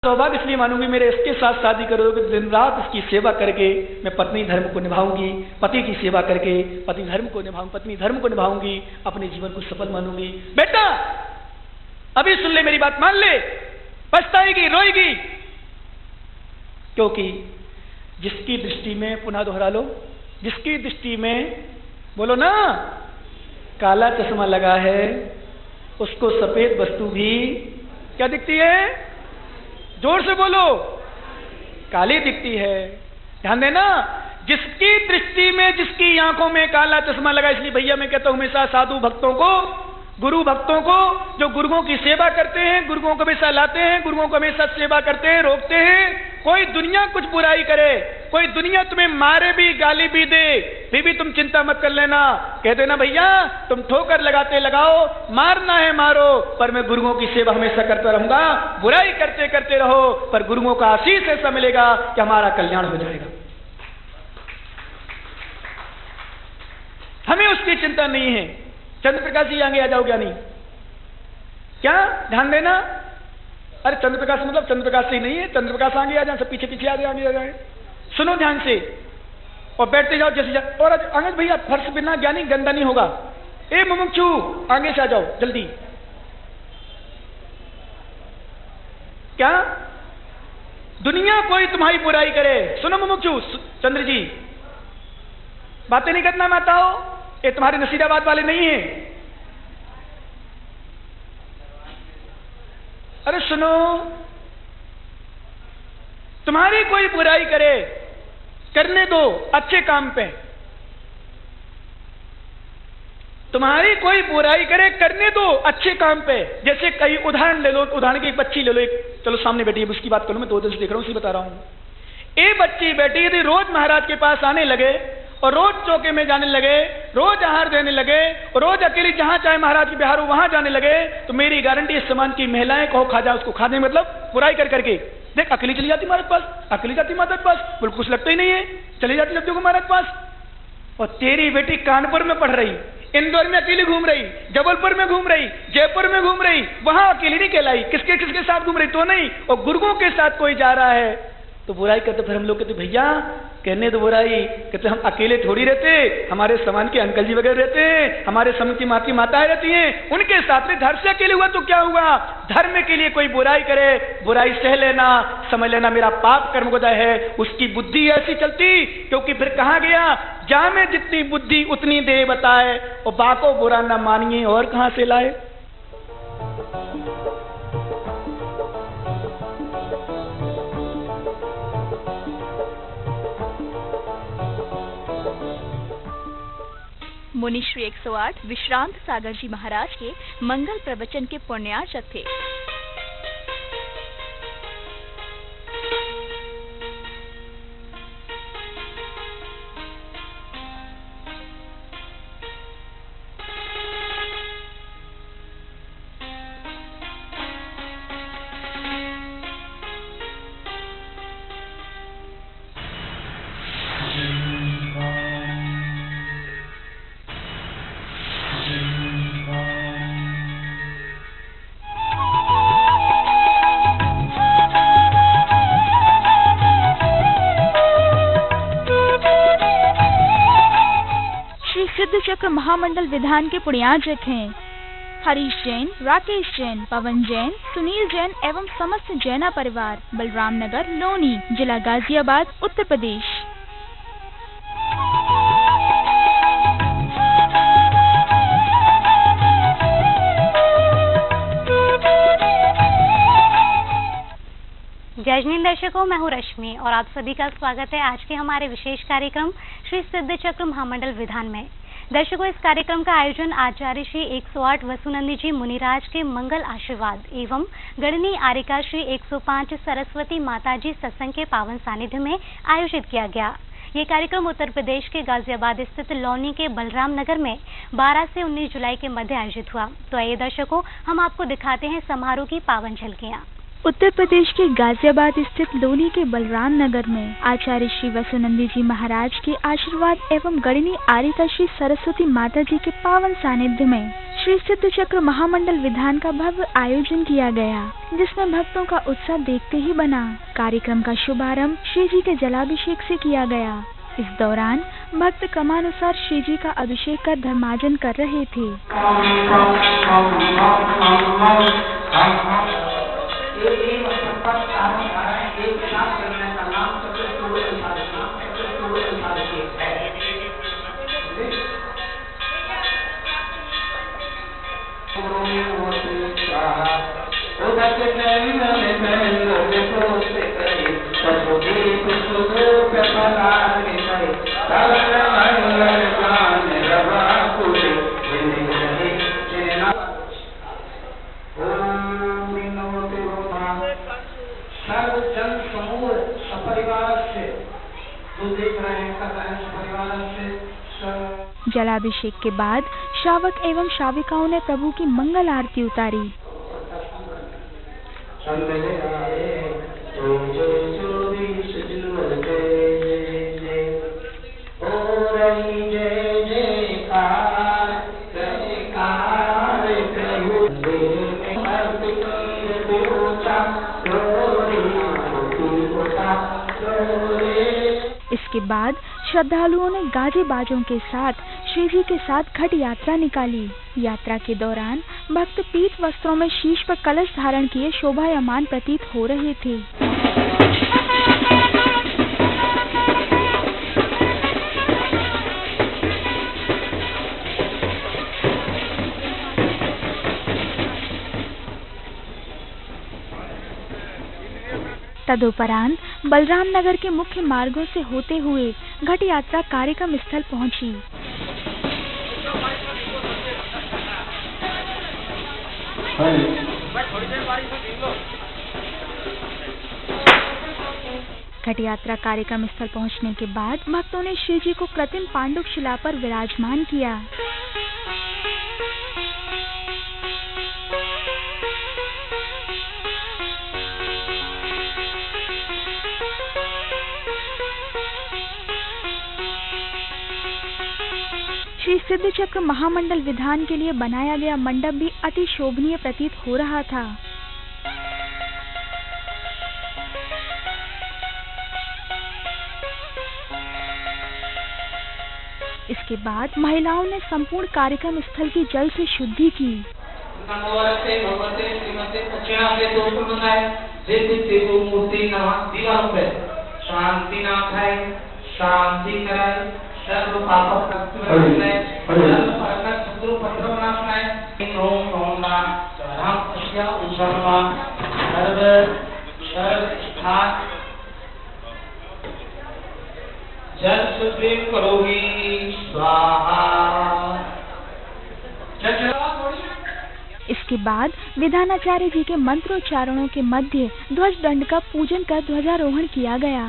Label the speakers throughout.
Speaker 1: सौभाग्य इसलिए मानूंगी मेरे इसके साथ शादी करोगे, दिन रात इसकी सेवा करके मैं पत्नी धर्म को निभाऊंगी, पति की सेवा करके पति धर्म को निभाऊंगी, अपने जीवन को सफल मानूंगी। बेटा अभी सुन ले, मेरी बात मान ले, पछताएगी, रोएगी, क्योंकि जिसकी दृष्टि में, पुनः दोहरा लो, जिसकी दृष्टि में, बोलो ना, काला चश्मा लगा है, उसको सफेद वस्तु भी क्या दिखती है? जोर से बोलो, काली दिखती है। ध्यान देना, जिसकी दृष्टि में, जिसकी आंखों में काला चश्मा लगा। इसलिए भैया मैं कहता हूं हमेशा साधु भक्तों को, गुरु भक्तों को, जो गुरुओं की सेवा करते हैं, गुरुओं को हमेशा लाते हैं, गुरुओं को हमेशा सेवा करते हैं, रोकते हैं। कोई दुनिया कुछ बुराई करे, कोई दुनिया तुम्हें मारे भी, गाली भी दे, फिर भी तुम चिंता मत कर लेना, कह देना भैया तुम ठोकर लगाते लगाओ, मारना है मारो, पर मैं गुरुओं की सेवा हमेशा करता रहूंगा। बुराई करते करते रहो, पर गुरुओं का आशीष ऐसा मिलेगा कि हमारा कल्याण हो जाएगा। हमें उसकी चिंता नहीं है। चंद्र प्रकाश जी आगे आ जाओ, क्या नहीं, क्या ध्यान देना। अरे चंद्र प्रकाश मतलब चंद्र प्रकाश से ही नहीं है, चंद्र प्रकाश आगे आ जाए, सब पीछे पीछे आगे आ जाए। सुनो ध्यान से और बैठते जाओ जैसे जाओ। और अंगद भैया फर्श बिना ज्ञानी गंदा नहीं होगा। ए मुमुक्षु आगे से आ जाओ जल्दी। क्या दुनिया कोई तुम्हारी बुराई करे, सुनो मुमुक्षु, चंद्र जी बातें नहीं करना माताओ, ये तुम्हारे नसीराबाद वाले नहीं है। अरे सुनो, तुम्हारी कोई बुराई करे, करने दो अच्छे काम पे। तुम्हारी कोई बुराई करे, करने दो अच्छे काम पे। जैसे कई उदाहरण ले लो, उदाहरण की एक बच्ची ले लो, एक चलो सामने बैठी है, उसकी बात करो, मैं 2 दिन से देख रहा हूं, उसी बता रहा हूं। एक बच्ची बैठी यदि रोज महाराज के पास आने लगे और रोज चौके में जाने लगे, रोज आहार देने लगे और रोज अकेली जहां चाहे महाराज के बिहार हो वहां जाने लगे, तो मेरी गारंटी इस समान की महिलाएं कहो खा जा, उसको खाने मतलब बुराई कर करके। देख अकेली चली जाती महाराज पास, अकेली जाती माता के पास, बिल्कुल कुछ लगता ही नहीं है, चली जाती लगती को महाराज पास। और तेरी बेटी कानपुर में पढ़ रही, इंदौर में अकेली घूम रही, जबलपुर में घूम रही, जयपुर में घूम रही, वहां अकेली नहीं कहलाई, किसके किसके साथ घूम रही तो नहीं, और गुरुओं के साथ कोई जा रहा है तो बुराई करते। फिर हम लोग कहते भैया कहने दो बुराई, कहते हम अकेले थोड़ी रहते, हमारे समान के अंकल जी वगैरह रहते हैं, हमारे समान की माँ की माताएं रहती हैं, उनके साथ में धर्म से अकेले हुआ तो क्या हुआ। धर्म के लिए कोई बुराई करे, बुराई सह लेना, समझ लेना मेरा पाप कर्मोदय है, उसकी बुद्धि ऐसी चलती। क्योंकि फिर कहा गया, जा में जितनी बुद्धि उतनी दे बताए, और बाको बुरा न मानिए और कहां से लाए।
Speaker 2: मुनि श्री 108 विश्रांत सागर जी महाराज के मंगल प्रवचन के पुण्यार्चक थे। सिद्ध चक्र महामंडल विधान के पुण्यार्चक हैं हरीश जैन, राकेश जैन, पवन जैन, सुनील जैन एवं समस्त जैना परिवार, बलराम नगर, लोनी, जिला गाजियाबाद, उत्तर प्रदेश।
Speaker 3: जय हिंद दर्शकों, मैं हूँ रश्मि और आप सभी का स्वागत है आज के हमारे विशेष कार्यक्रम श्री सिद्ध चक्र महामंडल विधान में। दर्शकों, इस कार्यक्रम का आयोजन आचार्य श्री 108 वसुनंदी जी मुनिराज के मंगल आशीर्वाद एवं गणनी आर्यिका श्री 105 सरस्वती माताजी सत्संग के पावन सानिध्य में आयोजित किया गया। ये कार्यक्रम उत्तर प्रदेश के गाजियाबाद स्थित लौनी के बलराम नगर में 12 से 19 जुलाई के मध्य आयोजित हुआ। तो आइए दर्शकों, हम आपको दिखाते हैं समारोह की पावन झलकियाँ।
Speaker 2: उत्तर प्रदेश के गाजियाबाद स्थित लोनी के बलराम नगर में आचार्य श्री वसुनंदी जी महाराज के आशीर्वाद एवं गणनी आर्यिका श्री सरस्वती माता जी के पावन सानिध्य में श्री सिद्ध चक्र महामंडल विधान का भव्य आयोजन किया गया, जिसमें भक्तों का उत्साह देखते ही बना। कार्यक्रम का शुभारंभ श्री जी के जलाभिषेक से किया गया। इस दौरान भक्त क्रमानुसार श्री जी का अभिषेक कर धर्मार्जन कर रहे थे। जलाभिषेक के बाद श्रावक एवं श्राविकाओं ने प्रभु की मंगल आरती उतारी। इसके बाद श्रद्धालुओं ने गाजे बाजों के साथ श्री जी के साथ घट यात्रा निकाली। यात्रा के दौरान भक्त पीत वस्त्रों में शीश पर कलश धारण किए शोभायमान प्रतीत हो रहे थे। तदुपरांत बलराम नगर के मुख्य मार्गों से होते हुए घट यात्रा कार्यक्रम स्थल पहुंची। घट यात्रा कार्यक्रम स्थल पहुंचने के बाद भक्तों ने श्री जी को कृत्रिम पांडुक शिला पर विराजमान किया। श्री सिद्ध चक्र महामंडल विधान के लिए बनाया गया मंडप भी अति शोभनीय प्रतीत हो रहा था। इसके बाद महिलाओं ने संपूर्ण कार्यक्रम स्थल की जल से शुद्धि की।
Speaker 4: शांति कराए सर्व पाप जल सुप्रीम करोगी स्वाहा।
Speaker 2: इसके बाद विधानाचार्य जी के मंत्रोच्चारणों के मध्य ध्वज दंड का पूजन कर ध्वजारोहण किया गया।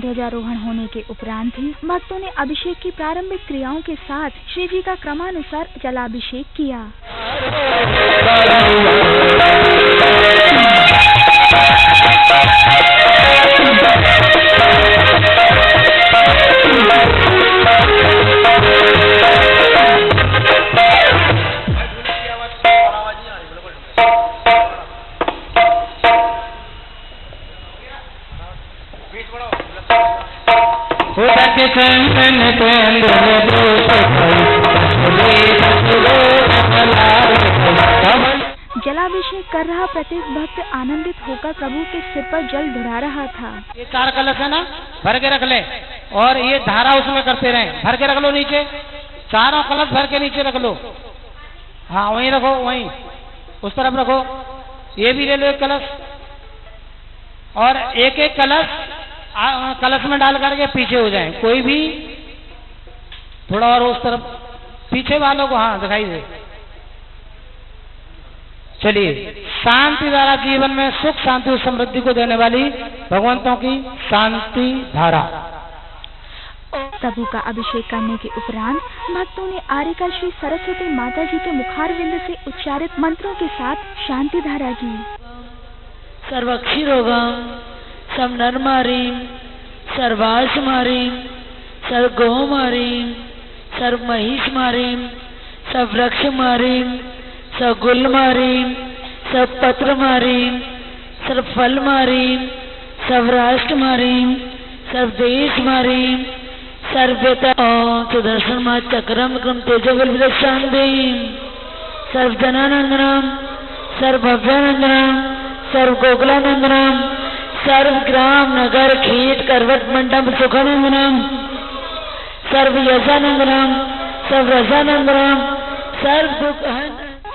Speaker 2: ध्वजारोहण होने के उपरांत ही भक्तों ने अभिषेक की प्रारंभिक क्रियाओं के साथ श्री जी का क्रमानुसार जलाभिषेक किया। जलाभिषेक कर रहा प्रत्येक भक्त आनंदित होकर प्रभु के सिर पर जल ढुरा रहा था।
Speaker 4: ये 4 कलश है ना, भर के रख ले और ये धारा उसमें करते रहे, भर के रख लो नीचे
Speaker 5: चारों कलश भर के नीचे रख लो। हाँ वहीं रखो, वहीं उस तरफ रखो। ये भी ले लो एक कलश, और एक एक कलश में डाल करके पीछे हो जाए। कोई भी थोड़ा और उस तरफ पीछे वालों को हाँ दिखाई दे। चलिए, शांति धारा जीवन में सुख शांति और समृद्धि को देने वाली भगवंतों की शांति धारा।
Speaker 2: प्रभु का अभिषेक करने के उपरांत भक्तों ने आर्यका श्री सरस्वती माता जी के मुखारविंद से उच्चारित मंत्रों के साथ शांति धारा की।
Speaker 6: सर्वक्षीरोगम, सब नरमारीम, सर्वास मारीम, सर्व गौ मारीम, सर्व महिष मारीम, सब वृक्ष मारीम, सब गुल मारीम, सब पत्र मारीम, सब फल मारीम, सब राष्ट्र मारीम, सब देश मारीम, सर्वता सुदर्शन मा चक्रम क्रम तेजोबल विलक्षांदीम, सर्व जनानंदनम, सर्व भव्यानंदनम, सर्व गोकुलानंदनम, सर्व ग्राम नगर खेत करवट मंडप सुखानंदनम, सर्व यशानंदनम, सर्व रसानंदनम, सर्व।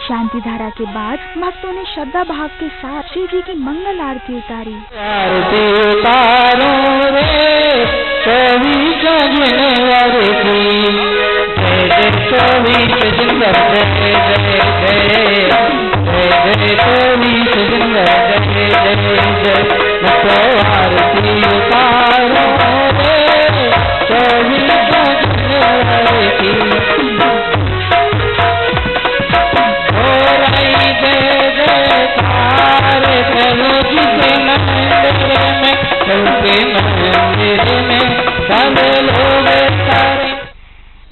Speaker 2: शांति धारा के बाद भक्तों ने श्रद्धा भाव के साथ श्री जी की मंगल आरती उतारी।
Speaker 5: आरती उतारो रे चौबीस जनवरी की, जय जय चौबीस जनवरी, जय जय जय जय चौबीस जनवरी, जय जय जय। आरती उतारो रे चौबीस जनवरी की,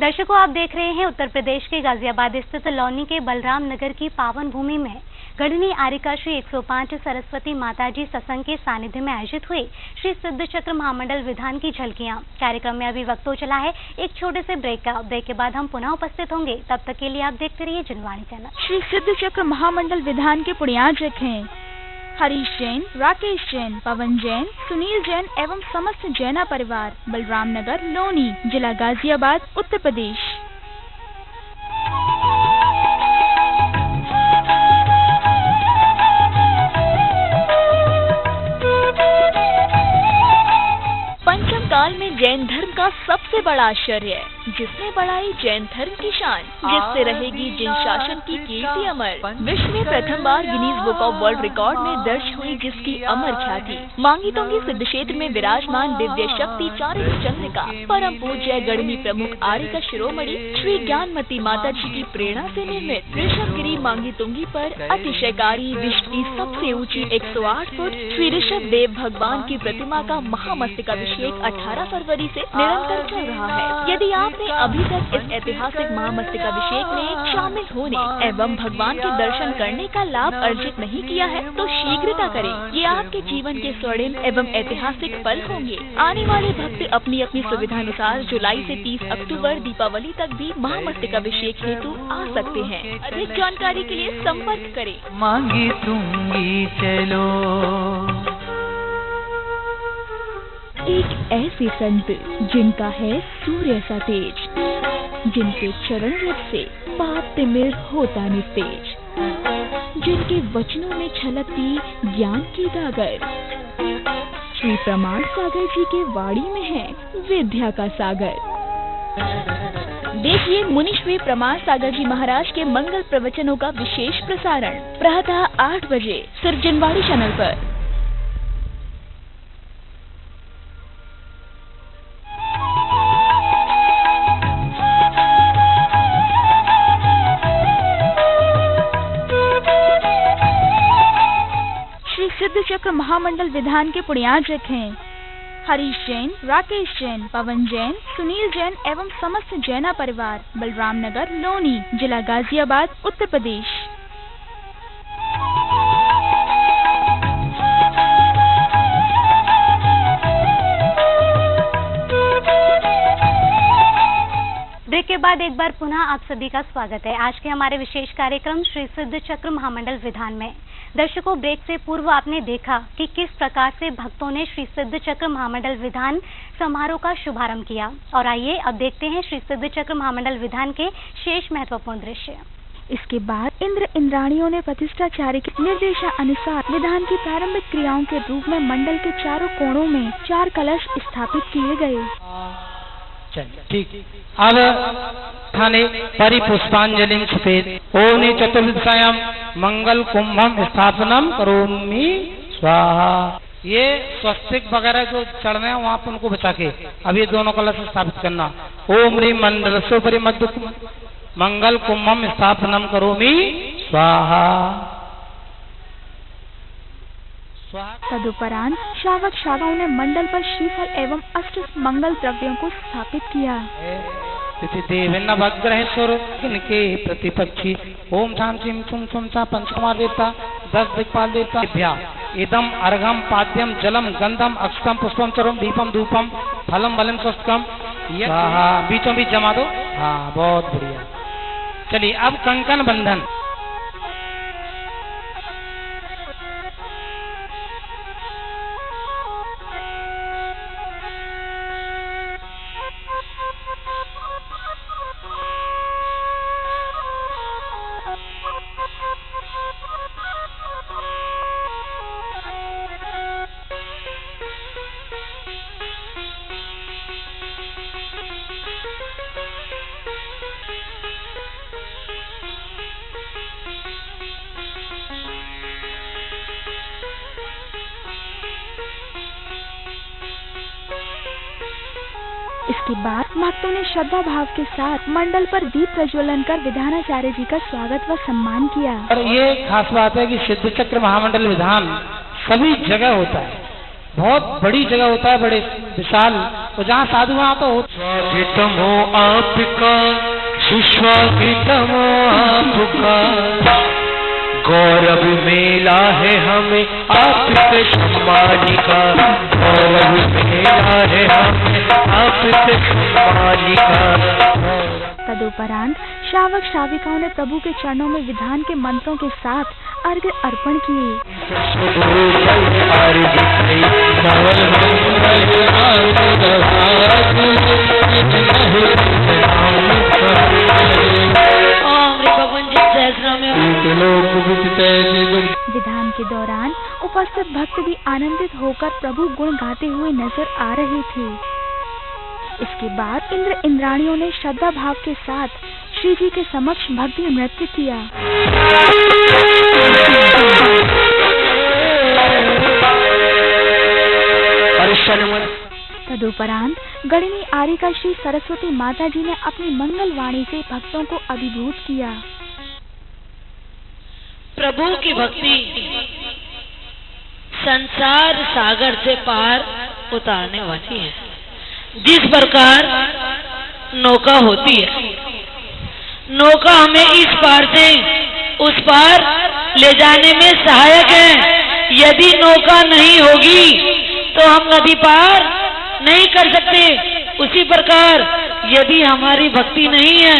Speaker 3: दर्शकों, आप देख रहे हैं उत्तर प्रदेश के गाजियाबाद स्थित लौनी के बलराम नगर की पावन भूमि में गढ़नी आर्यका श्री 105 सरस्वती माताजी सत्संग के सानिध्य में आयोजित हुए श्री सिद्ध चक्र महामंडल विधान की झलकियां। कार्यक्रम में अभी वक्त हो चला है एक छोटे से ब्रेक का। ब्रेक के बाद हम पुनः उपस्थित होंगे, तब तक के लिए आप देखते रहिए जनवाणी चैनल।
Speaker 2: श्री सिद्ध चक्र महामंडल विधान के पुण्यार्चक हैं हरीश जैन, राकेश जैन, पवन जैन, सुनील जैन एवं समस्त जैना परिवार, बलराम नगर लोनी, जिला गाजियाबाद, उत्तर प्रदेश। पंचम काल में जैन धर्म का सबसे बड़ा आश्चर्य, जिसने बढ़ाई जैन धर्म की शान, जिससे रहेगी जिन शासन की कीर्ति अमर। विश्व में प्रथम बार Guinness Book of World Record में दर्ज हुई जिसकी अमर ख्याति। मांगीतोंगी सिद्ध क्षेत्र में विराजमान दिव्य शक्ति चारित्र चंद्रिका परम पूज्य गढ़नी प्रमुख आर्यका शिरोमणि श्री ज्ञानमती माता जी की प्रेरणा से निर्मित ऋषभगिरी मांगीतुंगी पर अतिशयकारी विश्व की सबसे ऊंची 108 फुट श्री ऋषभ देव भगवान की प्रतिमा का महामस्तकाभिषेक 18 फरवरी से निरंतर चल रहा है। यदि आपने अभी तक इस ऐतिहासिक महामस्तकाभिषेक में शामिल होने एवं भगवान के दर्शन करने का लाभ अर्जित नहीं किया है तो शीघ्रता करें। ये आपके जीवन के स्वर्णिम एवं ऐतिहासिक पल होंगे। आने वाले भक्त अपनी अपनी सुविधानुसार जुलाई से 30 अक्टूबर दीपावली तक भी महामस्तकाभिषेक हेतु आ सकते हैं। अधिक जानकारी के लिए संपर्क करें।
Speaker 5: मांगीतुंगी चलो।
Speaker 2: एक ऐसे संत जिनका है सूर्य सा तेज, जिनके चरण रज से पाप तिमिर होता निस्तेज, जिनके वचनों में छलकती ज्ञान की गागर। श्री प्रमाण सागर जी के वाणी में है विद्या का सागर। देखिए मुनि श्री प्रमाण सागर जी महाराज के मंगल प्रवचनों का विशेष प्रसारण प्रातः 8 बजे सिर्फ जनवाणी चैनल पर। सिद्ध चक्र महामंडल विधान के पुण्यार्चक हैं हरीश जैन, राकेश जैन, पवन जैन, सुनील जैन एवं समस्त जैना परिवार, बलराम नगर लोनी, जिला गाजियाबाद, उत्तर प्रदेश।
Speaker 3: ब्रेक के बाद एक बार पुनः आप सभी का स्वागत है आज के हमारे विशेष कार्यक्रम श्री सिद्ध चक्र महामंडल विधान में। दर्शकों, ब्रेक से पूर्व आपने देखा कि किस प्रकार से भक्तों ने श्री सिद्ध चक्र महामंडल विधान समारोह का शुभारंभ किया। और आइए अब देखते हैं श्री सिद्ध चक्र महामंडल विधान के शेष महत्वपूर्ण दृश्य।
Speaker 2: इसके बाद इंद्र इंद्राणियों ने प्रतिष्ठाचार्य के निर्देशानुसार विधान की प्रारंभिक क्रियाओं के रूप में मंडल के चारों कोणों में 4 कलश स्थापित किए गए।
Speaker 5: चलिए ठीक। अब थाने परिपुष्पांजलि क्षिपेत ओम चतुर्दशायां मंगल कुंभम स्थापनम करोमि स्वाहा। ये स्वस्तिक वगैरह जो चढ़ने हैं वहां पर उनको बचा के अब ये दोनों कलश स्थापित करना। ओम ह्रीं मंडलस्योपरि मध्य मंगल कुंभम स्थापनम करोमि स्वाहा।
Speaker 2: तदुपरांत श्रावक श्रावाओं ने मंडल पर श्रीफल एवं अष्ट मंगल द्रव्यों को स्थापित किया।
Speaker 5: देवेन भग्रहेश्वर इनके प्रतिपक्षी ओम शाम चिम चुम चुम चा पंचकुमार देवता 10 दिक्पाल देवता इदम अर्घम पाद्यम जलम गंधम अक्षतम पुष्पम चरम दीपम धूपम फलम बलम स्वस्कम। बीचों बीच जमा दो। हाँ, बहुत बढ़िया। चलिए अब कंकन बंधन।
Speaker 2: इसके बाद भक्तों ने श्रद्धा भाव के साथ मंडल पर दीप प्रज्वलन कर विधानाचार्य जी का स्वागत व सम्मान किया।
Speaker 5: और ये खास बात है कि सिद्ध चक्र महामंडल विधान सभी जगह होता है, बहुत बड़ी जगह होता है, बड़े विशाल। तो जहाँ साधु वहाँ तो
Speaker 7: स्वागतम हो आपका, सुस्वागतम हो आपका, गौरव मेला है हमें आपके सम्मान का, गौरव मेला है हमें आपके सम्मान का।
Speaker 2: तदुपरांत श्रावक श्राविकाओं ने प्रभु के चरणों में विधान के मंत्रों के साथ अर्घ्य अर्पण किए। विधान के दौरान उपस्थित भक्त भी आनंदित होकर प्रभु गुण गाते हुए नजर आ रहे थे। इसके बाद इंद्र इंद्राणियों ने श्रद्धा भाव के साथ श्री जी के समक्ष भक्ति नृत्य किया। तदुपरांत गणिनी आर्यिका श्री सरस्वती माता जी ने अपनी मंगल वाणी से भक्तों को अभिभूत किया।
Speaker 6: प्रभु की भक्ति संसार सागर से पार उतारने वाली है। जिस प्रकार नौका होती है, नौका हमें इस पार से उस पार ले जाने में सहायक है। यदि नौका नहीं होगी तो हम नदी पार नहीं कर सकते। उसी प्रकार यदि हमारी भक्ति नहीं है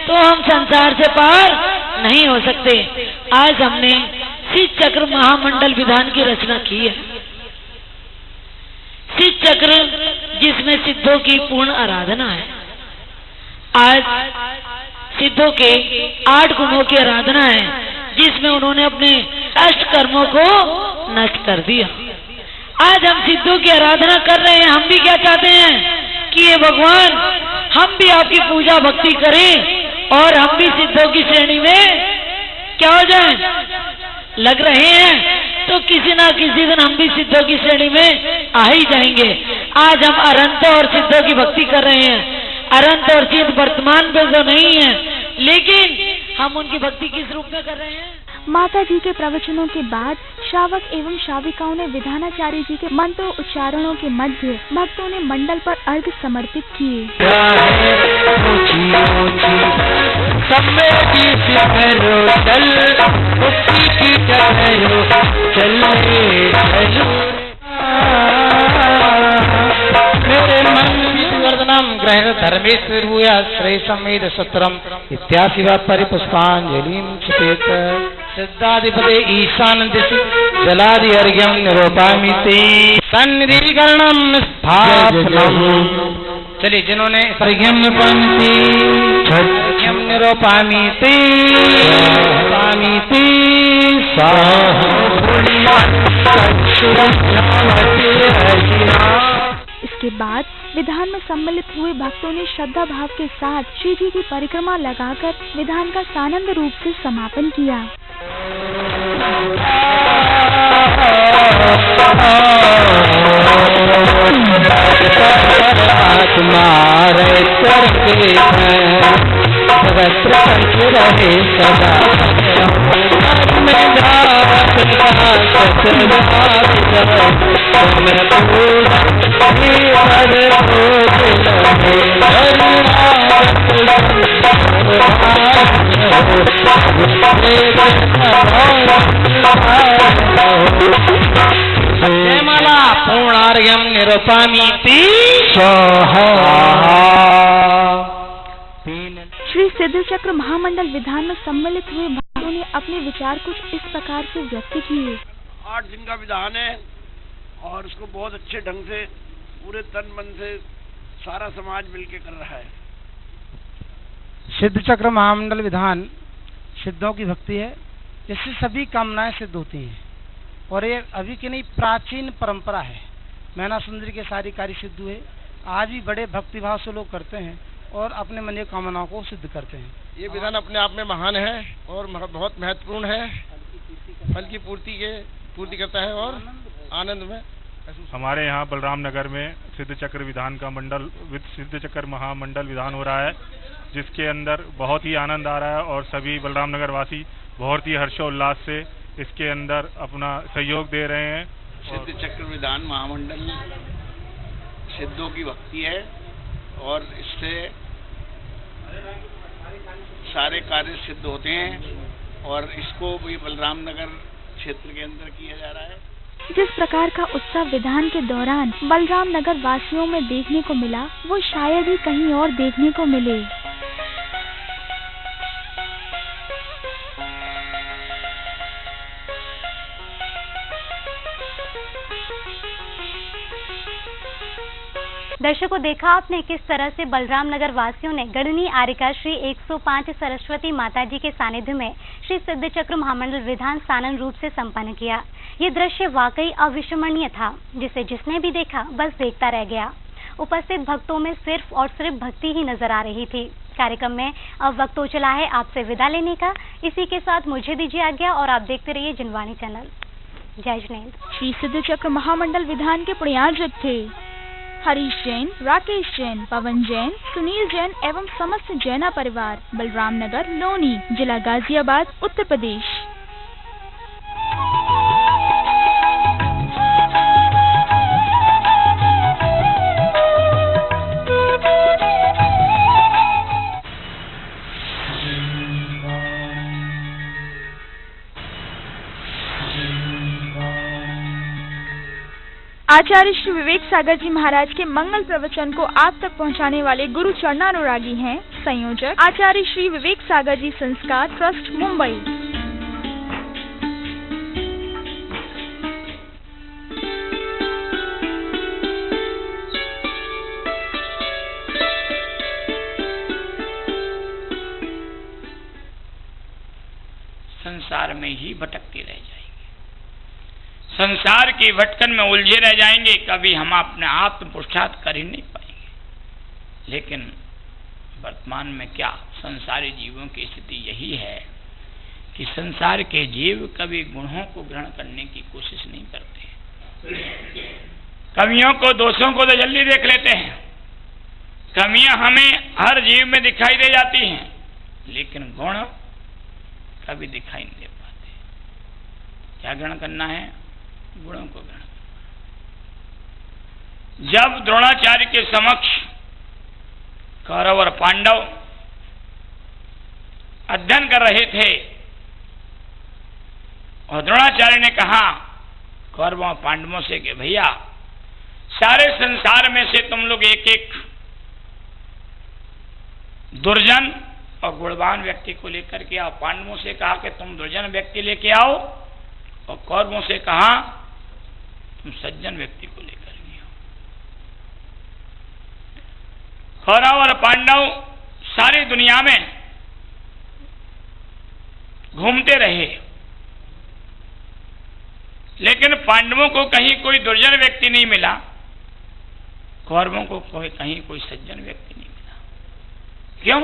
Speaker 6: तो हम संसार से पार नहीं हो सकते। आज हमने सिद्ध चक्र महामंडल विधान की रचना की है। सिद्ध चक्र जिसमें सिद्धों की पूर्ण आराधना है। आज सिद्धों के 8 गुणों की आराधना है, जिसमें उन्होंने अपने अष्ट कर्मों को नष्ट कर दिया। आज हम सिद्धों की आराधना कर रहे हैं। हम भी क्या चाहते हैं कि ये भगवान, हम भी आपकी पूजा भक्ति करें और हम भी सिद्धों की श्रेणी में क्या हो जाए, लग रहे हैं। तो किसी ना किसी दिन हम भी सिद्धों की श्रेणी में आ ही जाएंगे। आज हम अनंत और सिद्धों की भक्ति कर रहे हैं। अनंत और सिद्ध वर्तमान में तो नहीं है, लेकिन हम उनकी भक्ति किस रूप में कर रहे हैं।
Speaker 2: माता जी के प्रवचनों के बाद श्रावक एवं श्राविकाओं ने विधानाचार्य जी के मंत्र उच्चारणों के मध्य भक्तों ने मंडल पर अर्घ्य समर्पित किए।
Speaker 5: मेरे मन वर्धनम ग्रह धर्मेश्वर भूया श्रेय समेत सत्रम इत्यादि परिपुष्पांजलि क्षिपेत। सिद्धाधिपते ईशान दिशि जलादि अर्घ्यम निरूपामिति सन्निधिकरणम स्थापनम। चलिए, जिन्होंने अर्घ्यम निरूपामिति अर्घ्यम निरूपामिति
Speaker 2: इसके बाद विधान में सम्मिलित हुए भक्तों ने श्रद्धा भाव के साथ श्री जी की परिक्रमा लगाकर विधान का सानंद रूप से समापन किया।
Speaker 7: रहे सदा
Speaker 5: जयमाला पूर्णार्घ्यम निरूपामीति।
Speaker 2: श्री सिद्ध चक्र महामंडल विधान में सम्मिलित हुए भक्तों ने अपने विचार कुछ इस प्रकार से व्यक्त किए।
Speaker 8: 8 दिन का विधान है और उसको बहुत अच्छे ढंग से पूरे तन मन से सारा समाज मिलके कर रहा है।
Speaker 5: सिद्ध चक्र महामंडल विधान सिद्धों की भक्ति है, इससे सभी कामनाएं सिद्ध होती हैं और ये अभी की नहीं प्राचीन परंपरा है। मैना सुंदरी के सारी कार्य सिद्ध हुए, आज भी बड़े भक्तिभाव से लोग करते हैं और अपने मन की कामनाओं को सिद्ध करते हैं।
Speaker 8: ये विधान अपने आप में महान है और बहुत महत्वपूर्ण है, फल की पूर्ति करता है और आनंद में।
Speaker 9: हमारे यहाँ बलराम नगर में सिद्ध चक्र विधान का सिद्ध चक्र महामंडल विधान हो रहा है, जिसके अंदर बहुत ही आनंद आ रहा है और सभी बलराम नगर वासी बहुत ही हर्षोल्लास से इसके अंदर अपना सहयोग दे रहे हैं।
Speaker 8: सिद्ध चक्र विधान महामंडल सिद्धों की भक्ति है और इससे सारे कार्य सिद्ध होते हैं और इसको भी बलराम नगर क्षेत्र के अंदर किया जा रहा है।
Speaker 2: जिस प्रकार का उत्सव विधान के दौरान बलराम नगर वासियों में देखने को मिला, वो शायद ही कहीं और देखने को मिले।
Speaker 3: दर्शकों, देखा आपने किस तरह से बलराम नगर वासियों ने गणनी आर्यिका श्री 105 सरस्वती माता जी के सानिध्य में श्री सिद्ध चक्र महामंडल विधान सानंद रूप से संपन्न किया। ये दृश्य वाकई अविस्मरणीय था, जिसने भी देखा बस देखता रह गया। उपस्थित भक्तों में सिर्फ और सिर्फ भक्ति ही नजर आ रही थी। कार्यक्रम में अब वक्त हो चला है आपसे विदा लेने का। इसी के साथ मुझे दीजिए आज्ञा और आप देखते रहिए जनवाणी चैनल। जय जिनेन्द्र।
Speaker 2: श्री सिद्ध चक्र महामंडल विधान के पुण्यार्चक थे हरीश जैन, राकेश जैन, पवन जैन, सुनील जैन एवं समस्त जैना परिवार, बलराम नगर, लोनी, जिला गाजियाबाद, उत्तर प्रदेश। आचार्य श्री विवेक सागर जी महाराज के मंगल प्रवचन को आप तक पहुंचाने वाले गुरु चरणानुरागी हैं संयोजक आचार्य श्री विवेक सागर जी संस्कार ट्रस्ट, मुंबई।
Speaker 10: संसार में ही भटकते रह जाएंगे, संसार की भटकन में उलझे रह जाएंगे, कभी हम अपने आत्म पुरुषार्थ कर ही नहीं पाएंगे। लेकिन वर्तमान में क्या संसारी जीवों की स्थिति यही है कि संसार के जीव कभी गुणों को ग्रहण करने की कोशिश नहीं करते। कमियों को, दोषों को तो जल्दी देख लेते हैं। कमियां हमें हर जीव में दिखाई दे जाती हैं, लेकिन गुण कभी दिखाई नहीं दे पाते। क्या ग्रहण करना है? गुणों को ग्रहण। जब द्रोणाचार्य के समक्ष कौरव और पांडव अध्ययन कर रहे थे और द्रोणाचार्य ने कहा कौरवों और पांडवों से कि भैया, सारे संसार में से तुम लोग एक एक दुर्जन और गुणवान व्यक्ति को लेकर के आओ। पांडवों से कहा कि तुम दुर्जन व्यक्ति लेके आओ, और कौरवों से कहा तुम सज्जन व्यक्ति को लेकर के आओ। कौरव और पांडव सारी दुनिया में घूमते रहे, लेकिन पांडवों को कहीं कोई दुर्जन व्यक्ति नहीं मिला, कौरवों को कहीं कोई सज्जन व्यक्ति नहीं मिला। क्यों?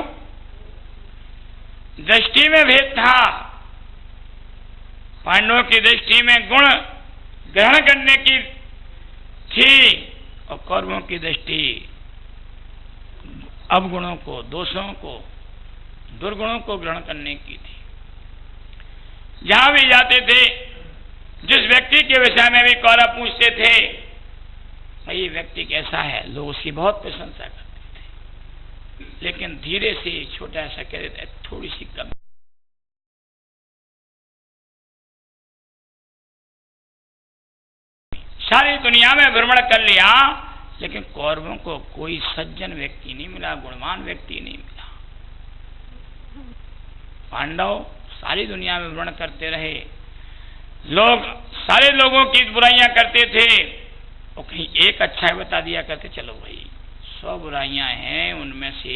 Speaker 10: दृष्टि में भेद था। पांडवों की दृष्टि में गुण ग्रहण करने की थी, और कौरवों की दृष्टि अवगुणों को, दोषों को, दुर्गुणों को ग्रहण करने की थी। जहां भी जाते थे, जिस व्यक्ति के विषय में भी कौरव पूछते थे भाई ये व्यक्ति कैसा है, लोग उसकी बहुत प्रशंसा करते थे, लेकिन धीरे से छोटा सा कह देते थोड़ी सी कमी। सारी दुनिया में भ्रमण कर लिया, लेकिन कौरवों को कोई सज्जन व्यक्ति नहीं मिला, गुणवान व्यक्ति नहीं मिला। पांडव सारी दुनिया में भ्रमण करते रहे, लोग सारे लोगों की बुराइयां करते थे, और कहीं एक अच्छा बता दिया करते, चलो भाई 100 बुराइयां हैं, उनमें से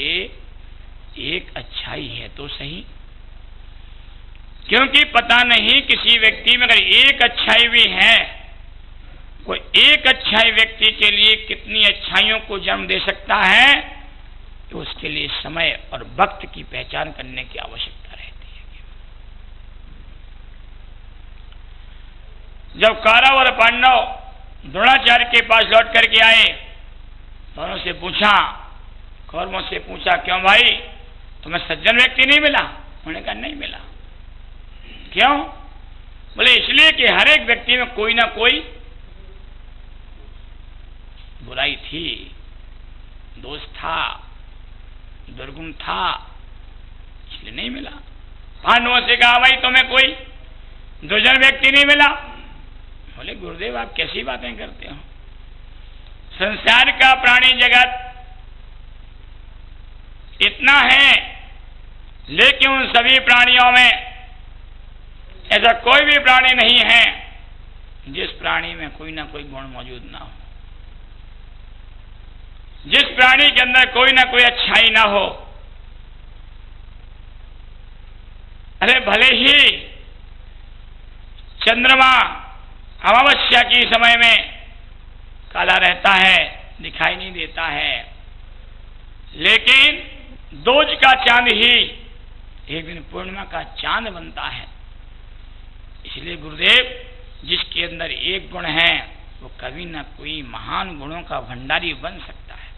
Speaker 10: एक अच्छाई है तो सही। क्योंकि पता नहीं किसी व्यक्ति में अगर एक अच्छाई भी है, कोई एक अच्छाई व्यक्ति के लिए कितनी अच्छाइयों को जन्म दे सकता है, तो उसके लिए समय और वक्त की पहचान करने की आवश्यकता रहती है। जब कौरव और पांडव द्रोणाचार्य के पास लौट करके आए, दोनों से पूछा, कौरवों से पूछा क्यों भाई तुम्हें सज्जन व्यक्ति नहीं मिला? उन्होंने कहा नहीं मिला। क्यों? बोले इसलिए कि हर एक व्यक्ति में कोई ना कोई बुराई थी, दोष था, दुर्गुण था, इसलिए नहीं मिला। पांडवों से कहा भाई तुम्हें कोई दुर्जन व्यक्ति नहीं मिला? बोले गुरुदेव आप कैसी बातें करते हो, संसार का प्राणी जगत इतना है, लेकिन उन सभी प्राणियों में ऐसा कोई भी प्राणी नहीं है जिस प्राणी में कोई ना कोई गुण मौजूद ना हो, जिस प्राणी के अंदर कोई ना कोई अच्छाई ना हो। अरे भले ही चंद्रमा अमावस्या के समय में काला रहता है, दिखाई नहीं देता है, लेकिन दोज का चांद ही एक दिन पूर्णिमा का चांद बनता है। इसलिए गुरुदेव जिसके अंदर एक गुण है वो कभी ना कोई महान गुणों का भंडारी बन सकता है।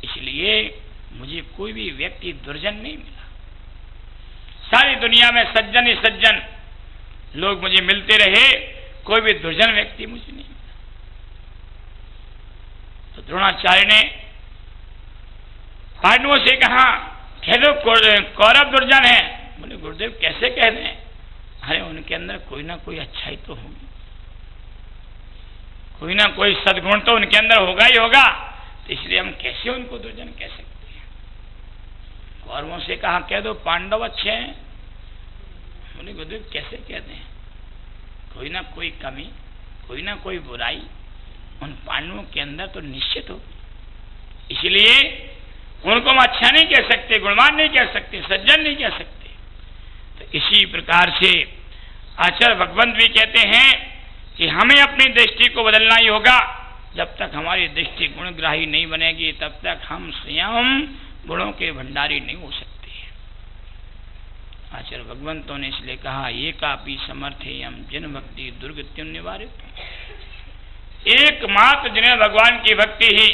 Speaker 10: इसलिए मुझे कोई भी व्यक्ति दुर्जन नहीं मिला। सारी दुनिया में सज्जन ही सज्जन लोग मुझे मिलते रहे, कोई भी दुर्जन व्यक्ति मुझे नहीं मिला। तो द्रोणाचार्य ने पांडवों से कहा कह दो कौरव दुर्जन है। बोले गुरुदेव कैसे कह दें? अरे उनके अंदर कोई ना कोई अच्छाई तो होगी, कोई ना कोई सद्गुण तो उनके अंदर होगा ही होगा, तो इसलिए हम कैसे उनको दुर्जन कह सकते हैं? कौरवों से कहा कह दो पांडव अच्छे हैं। बोले गुरुदेव कैसे कह दें? कोई ना कोई कमी, कोई ना कोई बुराई उन पांडवों के अंदर तो निश्चित होगी, इसलिए उनको हम अच्छा नहीं कह सकते, गुणवान नहीं कह सकते, सज्जन नहीं कह सकते। तो इसी प्रकार से आचार्य भगवंत भी कहते हैं कि हमें अपनी दृष्टि को बदलना ही होगा। जब तक हमारी दृष्टि गुणग्राही नहीं बनेगी तब तक हम स्वयं गुणों के भंडारी नहीं हो सकते। आचार्य भगवंतों ने इसलिए कहा एकापि समर्थेयम जिन भक्ति दुर्गतियों निवारित। एकमात्र जिन्हें भगवान की भक्ति ही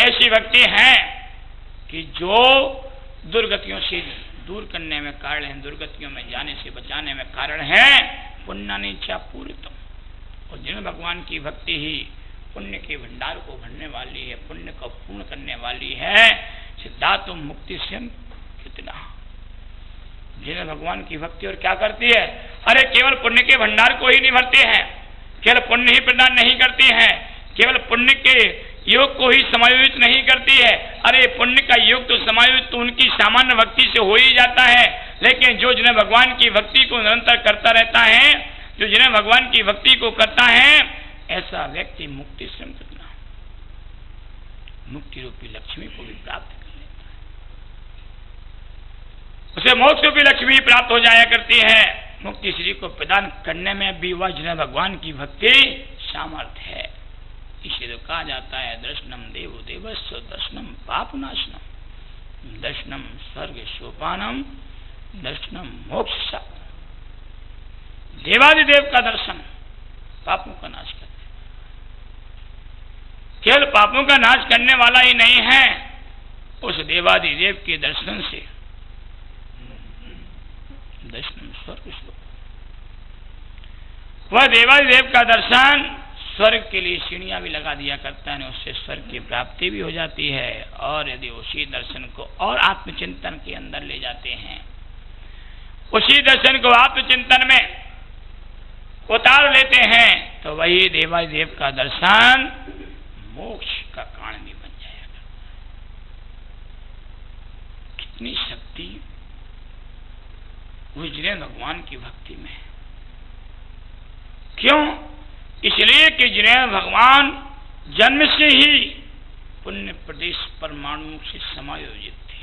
Speaker 10: ऐसी भक्ति है कि जो दुर्गतियों से दूर करने में कारण है, दुर्गतियों में जाने से बचाने में कारण है। पुण्यनीचा पूरितम। और जिन भगवान की भक्ति ही पुण्य के भंडार को भरने वाली है, पुण्य को पूर्ण करने वाली है। सिद्धातुम मुक्ति से कितना जिन्हें भगवान की भक्ति और क्या करती है? अरे केवल पुण्य के भंडार को ही नहीं भरते हैं, केवल पुण्य ही प्रदान नहीं करती हैं, केवल पुण्य के योग को ही समायोजित नहीं करती है। अरे पुण्य का योग तो समायोजित तो उनकी सामान्य भक्ति से हो ही जाता है, लेकिन जो जिन्हें भगवान की भक्ति को निरंतर करता रहता है, जो जिन्हें भगवान की भक्ति को करता है, ऐसा व्यक्ति मुक्ति स्वयं करना, मुक्ति रूपी लक्ष्मी को भी प्राप्त कर लेता है, उसे मोक्ष रूपी लक्ष्मी प्राप्त हो जाया करती है। मुक्ति श्री को प्रदान करने में भी वह जिन्हें भगवान की भक्ति सामर्थ्य है। इसे तो कहा जाता है दर्शनम देवो देवस्व दर्शनम पापनाशनम दर्शनम स्वर्ग सोपानम दर्शनम मोक्ष। देवादिदेव का दर्शन पापों का नाश करने, केवल पापों का नाश करने वाला ही नहीं है, उस देवादिदेव के दर्शन से दर्शनम स्वर्ग सोपानम, वह देवादिदेव का दर्शन स्वर्ग के लिए सीढ़ियां भी लगा दिया करता है, उससे स्वर्ग की प्राप्ति भी हो जाती है। और यदि उसी दर्शन को और आत्मचिंतन के अंदर ले जाते हैं, उसी दर्शन को आत्मचिंतन में उतार लेते हैं, तो वही देवादिदेव का दर्शन मोक्ष का कारण भी बन जाएगा। कितनी शक्ति गुजरे भगवान की भक्ति में। क्यों? इसलिए कि जिन्हें भगवान जन्म से ही पुण्य प्रदेश परमाणु से समायोजित थे,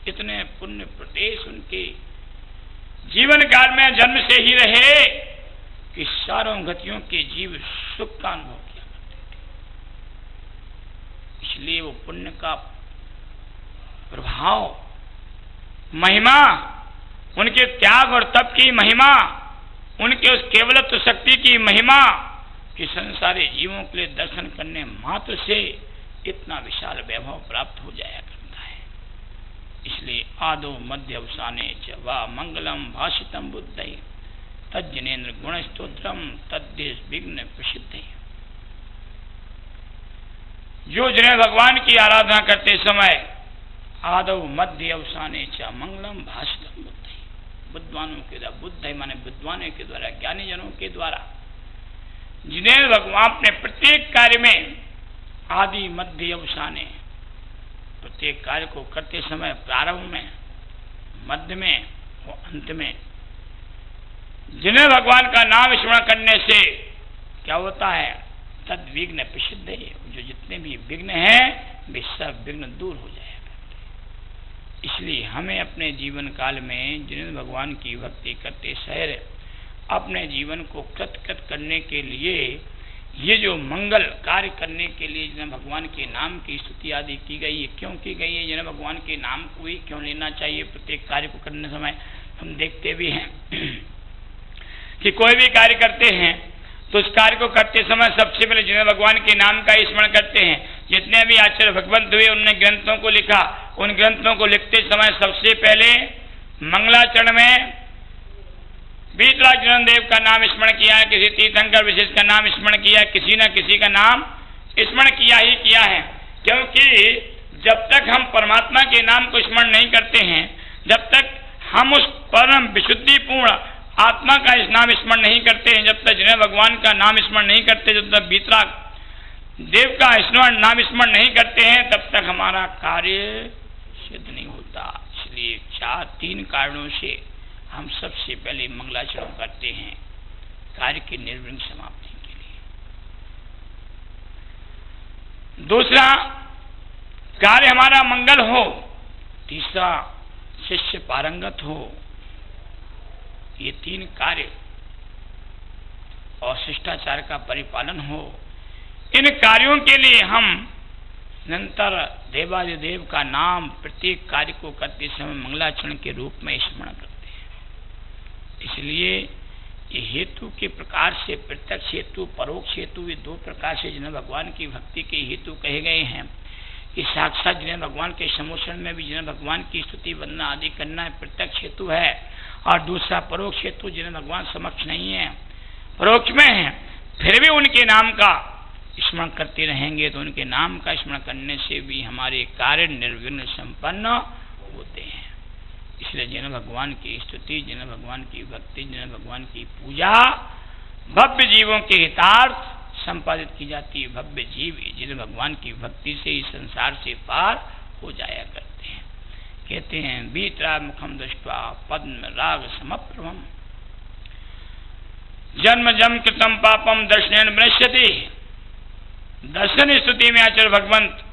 Speaker 10: इतने पुण्य प्रदेश उनके जीवन काल में जन्म से ही रहे कि चारों गतियों के जीव सुख का अनुभव किया करते थे। इसलिए वो पुण्य का प्रभाव, महिमा, उनके त्याग और तप की महिमा, उनके उस केवलत्व शक्ति की महिमा कि संसारी जीवों के लिए दर्शन करने मात्र से इतना विशाल वैभव प्राप्त हो जाया करता है। इसलिए आदो मध्य अवसाने च वा मंगलम भाषितम बुद्धि तज्जनेन्द्र गुण स्तोत्रम तद्देश विघ्न प्रसिद्ध। जो जिन्हें भगवान की आराधना करते समय आदो मध्य अवसाने च मंगलम भाषितम बुद्धि, बुद्धवानों के द्वारा, बुद्ध माने विद्वानों के द्वारा, ज्ञानी जनों के द्वारा, जिन्हें भगवान अपने प्रत्येक कार्य में आदि मध्य अवसाने, प्रत्येक कार्य को करते समय प्रारंभ में, मध्य में और अंत में जिन्हें भगवान का नाम स्मरण करने से क्या होता है, तद विघ्न प्रसिद्ध है, जो जितने भी विघ्न हैं वे सब विघ्न दूर हो जाएगा। इसलिए हमें अपने जीवन काल में जिन्हें भगवान की भक्ति करते शहर अपने जीवन को कृतकृत करने के लिए, ये जो मंगल कार्य करने के लिए जिन्हें भगवान के नाम की स्तुति आदि की गई है, क्यों की गई है, जिन्हें भगवान के नाम को ही क्यों लेना चाहिए प्रत्येक कार्य को करने समय। हम देखते भी हैं कि कोई भी कार्य करते हैं तो उस कार्य को करते समय सबसे पहले जिन्हें भगवान के नाम का स्मरण करते हैं। जितने भी आचार्य भगवंत हुए उन्होंने ग्रंथों को लिखा, उन ग्रंथों को लिखते समय सबसे पहले मंगलाचरण में वीतराज देव का नाम स्मरण किया है, किसी तीर्थंकर विशेष का नाम स्मरण किया है, किसी न किसी का नाम स्मरण किया ही किया है। क्योंकि जब तक हम परमात्मा के नाम को स्मरण नहीं करते हैं, जब तक हम उस परम विशुद्धिपूर्ण आत्मा का इस नाम स्मरण नहीं करते हैं, जब तक जिन्हें भगवान का नाम स्मरण नहीं करते, जब तक वीतराग देव का नाम स्मरण नहीं करते हैं, तब तक हमारा कार्य सिद्ध नहीं होता। इसलिए 3 कारणों से हम सबसे पहले मंगलाचरण करते हैं कार्य की निर्विघ्न समाप्ति के लिए। दूसरा, कार्य हमारा मंगल हो। तीसरा, शिष्य पारंगत हो। ये 3 कार्य और शिष्टाचार का परिपालन हो। इन कार्यों के लिए हम निरंतर देवादिदेव का नाम प्रत्येक कार्य को करते समय मंगलाचरण के रूप में स्मरण करते हैं। इसलिए ये हेतु के प्रकार से प्रत्यक्ष हेतु, परोक्ष हेतु, ये 2 प्रकार से जिन्हें भगवान की भक्ति के हेतु कहे गए हैं कि साक्षात जिन्हें भगवान के समोषण में भी जिन्हें भगवान की स्तुति वंदना आदि करना है प्रत्यक्ष हेतु है, और दूसरा परोक्ष हेतु जिन्हें भगवान समक्ष नहीं है, परोक्ष में है, फिर भी उनके नाम का स्मरण करते रहेंगे तो उनके नाम का स्मरण करने से भी हमारे कार्य निर्विघ्न संपन्न होते हैं। इसलिए जिन्हें भगवान की स्तुति, जिन्हें भगवान की भक्ति, जिन्हें भगवान की पूजा भव्य जीवों के हितार्थ संपादित की जाती है भव्य जीव जिन्हें भगवान की भक्ति से ही संसार से पार हो जाया करते हैं। कहते हैं वीतराग मुखम दृष्ट्वा पद्म राग समप्रभम जन्म जम कृतम पापम दर्शनेन विनश्यति। दर्शन स्तुति में आचार्य भगवंत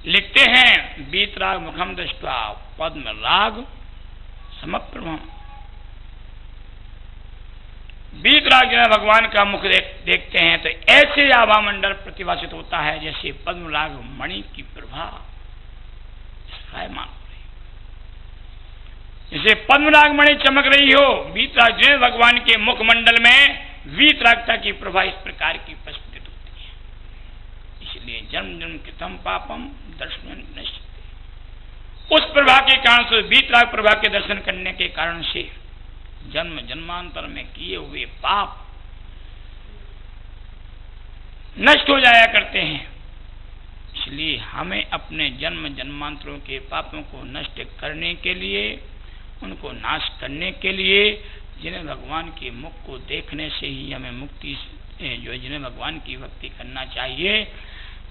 Speaker 10: लिखते हैं वीतराग मुखम दृष्ट्वा पद्म राग समप्रभम। वीतराग जब भगवान का मुख देखते हैं तो ऐसे आभा मंडल प्रतिभासित होता है जैसे पद्मराग मणि की प्रभा मान रही, जैसे पद्मराग मणि चमक रही हो। वीतराग जब भगवान के मुख मंडल में वीतरागता की प्रभा इस प्रकार की प्रस्फुटित होती है। इसलिए जन्म जन्म कृतम पापम दर्शन नश्यते। उस प्रभा के कारण से वीतराग प्रभा के दर्शन करने के कारण से जन्म जन्मांतर में किए हुए पाप नष्ट हो जाया करते हैं। इसलिए हमें अपने जन्म जन्मांतरों के पापों को नष्ट करने के लिए, उनको नाश करने के लिए जिन्हें भगवान के मुख को देखने से ही हमें मुक्ति, जो जिन्हें भगवान की भक्ति करना चाहिए।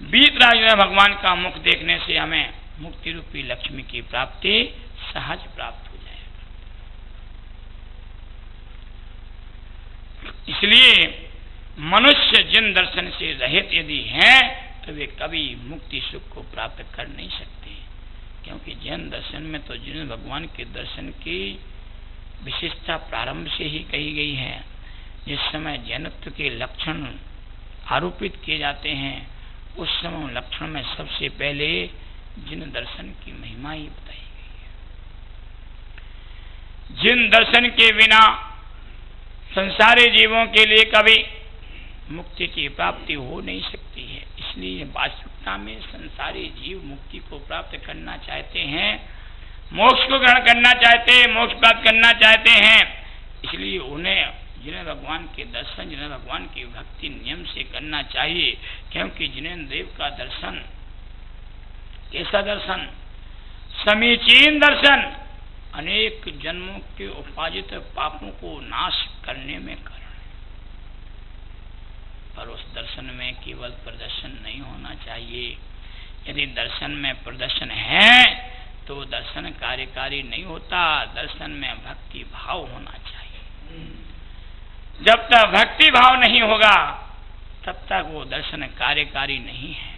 Speaker 10: वीतराग जो है भगवान का मुख देखने से हमें मुक्ति रूपी लक्ष्मी की प्राप्ति सहज प्राप्त हो जाएगा। इसलिए मनुष्य जिन दर्शन से रहित यदि हैं तो वे कभी मुक्ति सुख को प्राप्त कर नहीं सकते, क्योंकि जिन दर्शन में तो जिन भगवान के दर्शन की विशेषता प्रारंभ से ही कही गई है। जिस समय जैनत्व के लक्षण आरोपित किए जाते हैं उस समय लक्षण में सबसे पहले जिन दर्शन की महिमा ही बताई गई है। जिन दर्शन के बिना संसारी जीवों के लिए कभी मुक्ति की प्राप्ति हो नहीं सकती है। इसलिए वास्तविकता में संसारी जीव मुक्ति को प्राप्त करना चाहते हैं, मोक्ष को ग्रहण करना चाहते हैं, मोक्ष प्राप्त करना चाहते हैं। इसलिए उन्हें जिन्हें भगवान के दर्शन, जिन्हें भगवान की भक्ति नियम से करना चाहिए, क्योंकि जिन्हें देव का दर्शन कैसा दर्शन, समीचीन दर्शन, अनेक जन्मों के उपार्जित पापों को नाश करने में कारण है। पर उस दर्शन में केवल प्रदर्शन नहीं होना चाहिए। यदि दर्शन में प्रदर्शन है तो दर्शन कार्यकारी नहीं होता, दर्शन में भक्ति भाव होना चाहिए। जब तक भक्ति भाव नहीं होगा तब तक वो दर्शन कार्यकारी नहीं है।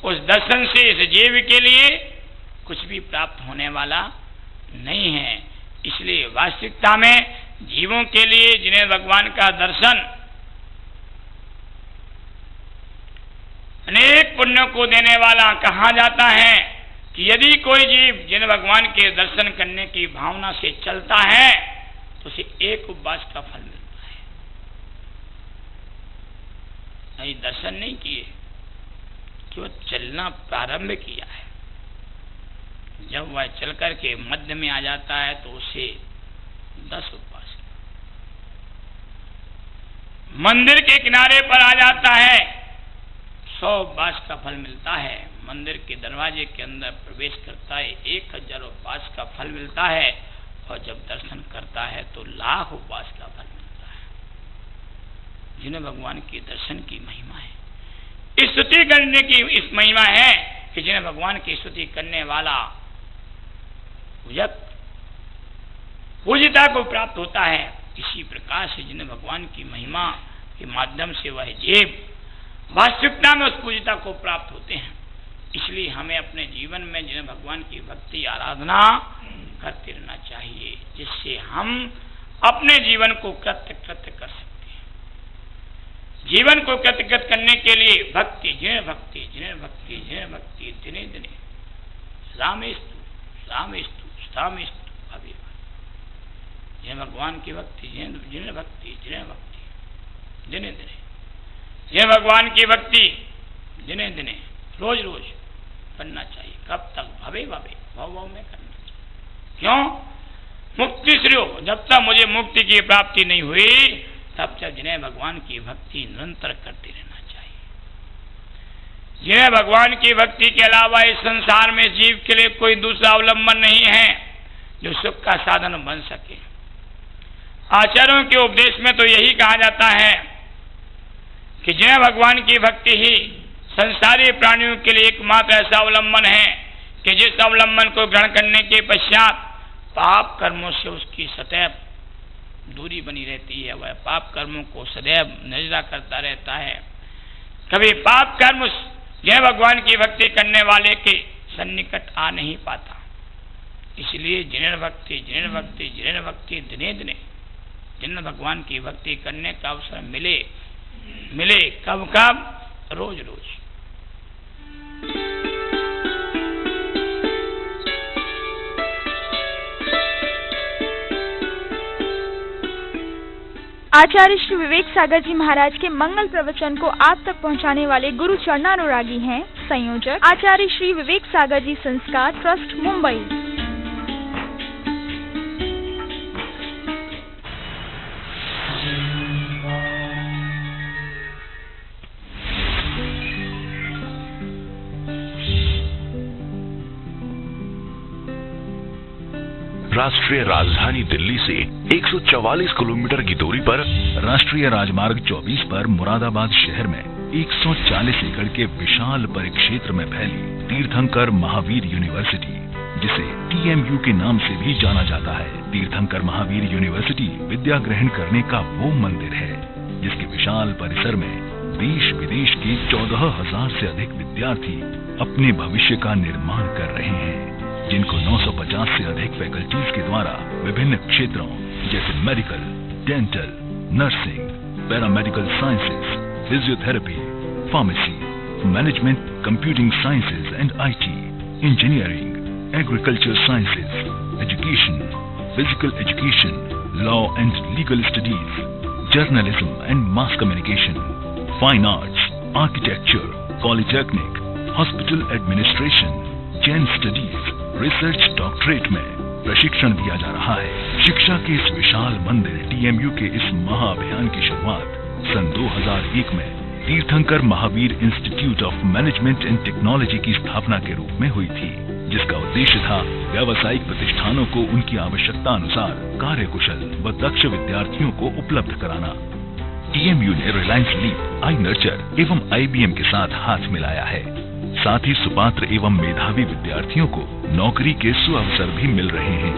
Speaker 10: उस दर्शन से इस जीव के लिए कुछ भी प्राप्त होने वाला नहीं है। इसलिए वास्तविकता में जीवों के लिए जिन्हें भगवान का दर्शन अनेक पुण्यों को देने वाला कहा जाता है कि यदि कोई जीव जिन्हें भगवान के दर्शन करने की भावना से चलता है तो उसे एक उपवास का फल मिलता है। नहीं दर्शन नहीं किए, केवल चलना प्रारंभ किया है। जब वह चल करके मध्य में आ जाता है तो उसे 10 उपवास, मंदिर के किनारे पर आ जाता है 100 उपवास का फल मिलता है। मंदिर के दरवाजे के अंदर प्रवेश करता है 1000 उपवास का फल मिलता है, और जब दर्शन करता है तो 1,00,000 उपवास का फल मिलता है। जिन्हें भगवान के दर्शन की महिमा है, स्तुति करने की इस महिमा है कि जिन्हें भगवान की स्तुति करने वाला पूजिता को प्राप्त होता है। इसी प्रकार से जिन्हें भगवान की महिमा के माध्यम से वह जीव वास्तविकता में उस पूजिता को प्राप्त होते हैं। इसलिए हमें अपने जीवन में जिन्हें भगवान की भक्ति आराधना करते रहना चाहिए, जिससे हम अपने जीवन को कृत्य कर सकते हैं। जीवन को कृतकृत करने के लिए भक्ति, जिन्हें भक्ति, जिन्हें भक्ति, जिन्हें भक्ति, दिने दिने रामेस्तु रामेस्तु रामेस्तु अभी जिन्हें भगवान की भक्ति, जिन्हें भक्ति, जिन्हें भक्ति, दिने दिने, जिन्हें भगवान की भक्ति दिने दिने रोज रोज करना चाहिए। कब तक? भवे भवे भव भव में करना चाहिए। क्यों? मुक्ति श्रेयो, जब तक मुझे मुक्ति की प्राप्ति नहीं हुई तब तक जिन्हें भगवान की भक्ति निरंतर करते रहना चाहिए। जिन्हें भगवान की भक्ति के अलावा इस संसार में जीव के लिए कोई दूसरा अवलंबन नहीं है जो सुख का साधन बन सके। आचार्यों के उपदेश में तो यही कहा जाता है कि जिन्हें भगवान की भक्ति ही संसारी प्राणियों के लिए एकमात्र ऐसा अवलंबन है कि जिस अवलंबन को ग्रहण करने के पश्चात पाप कर्मों से उसकी सदैव दूरी बनी रहती है। वह पाप कर्मों को सदैव नजरा करता रहता है। कभी पाप कर्म यह भगवान की भक्ति करने वाले के सन्निकट आ नहीं पाता। इसलिए जिन भक्ति दिने दिने जिन भगवान की भक्ति करने का अवसर मिले कब रोज रोज।
Speaker 2: आचार्य श्री विवेक सागर जी महाराज के मंगल प्रवचन को आप तक पहुंचाने वाले गुरु चरणानुरागी हैं संयोजक आचार्य श्री विवेक सागर जी संस्कार ट्रस्ट मुंबई।
Speaker 11: राष्ट्रीय राजधानी दिल्ली से 144 किलोमीटर की दूरी पर राष्ट्रीय राजमार्ग 24 पर मुरादाबाद शहर में 140 एकड़ के विशाल परिक्षेत्र में फैली तीर्थंकर महावीर यूनिवर्सिटी, जिसे TMU के नाम से भी जाना जाता है। तीर्थंकर महावीर यूनिवर्सिटी विद्या ग्रहण करने का वो मंदिर है जिसके विशाल परिसर में देश विदेश के 14,000 से अधिक विद्यार्थी अपने भविष्य का निर्माण कर रहे हैं, जिनको 950 से अधिक फैकल्टीज के द्वारा विभिन्न क्षेत्रों जैसे medical, dental, nursing, paramedical sciences, physiotherapy, pharmacy, management, computing sciences and IT, engineering, agriculture sciences, education, physical education, law and legal studies, journalism and mass communication, fine arts, architecture, polytechnic, hospital administration, Jain studies, research doctorate में प्रशिक्षण दिया जा रहा है। शिक्षा के इस विशाल मंदिर TMU के इस महाअभियान की शुरुआत सन 2001 में तीर्थंकर Mahavir institute of management and technology की स्थापना के रूप में हुई थी, जिसका उद्देश्य था व्यावसायिक प्रतिष्ठानों को उनकी आवश्यकता अनुसार कार्यकुशल व दक्ष विद्यार्थियों को उपलब्ध कराना। TMU ने रिलायंस लीप, iNurture एवं IBM के साथ हाथ मिलाया है। साथ ही सुपात्र एवं मेधावी विद्यार्थियों को नौकरी के सुअवसर भी मिल रहे हैं।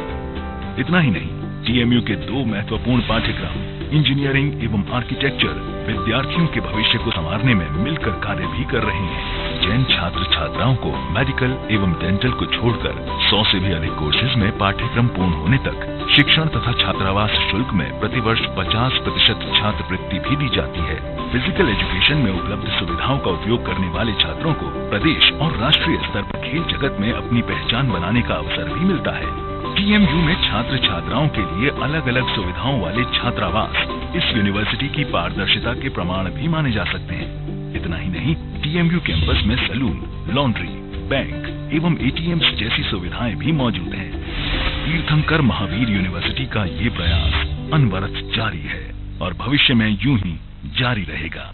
Speaker 11: इतना ही नहीं, TMU के 2 महत्वपूर्ण पाठ्यक्रम इंजीनियरिंग एवं आर्किटेक्चर विद्यार्थियों के भविष्य को संवारने में मिलकर कार्य भी कर रहे हैं। जैन छात्र छात्राओं को मेडिकल एवं डेंटल को छोड़कर 100 से भी अधिक कोर्सेज में पाठ्यक्रम पूर्ण होने तक शिक्षण तथा छात्रावास शुल्क में प्रतिवर्ष 50% छात्रवृत्ति भी दी जाती है। फिजिकल एजुकेशन में उपलब्ध सुविधाओं का उपयोग करने वाले छात्रों को प्रदेश और राष्ट्रीय स्तर पर खेल जगत में अपनी पहचान बनाने का अवसर भी मिलता है। TMU में छात्र छात्राओं के लिए अलग अलग सुविधाओं वाले छात्रावास इस यूनिवर्सिटी की पारदर्शिता के प्रमाण भी माने जा सकते हैं। इतना ही नहीं, TMU कैंपस में सैलून, लॉन्ड्री, बैंक एवं ATMs जैसी सुविधाएं भी मौजूद हैं। तीर्थंकर महावीर यूनिवर्सिटी का ये प्रयास अनवरत जारी है और भविष्य में यूं ही जारी रहेगा।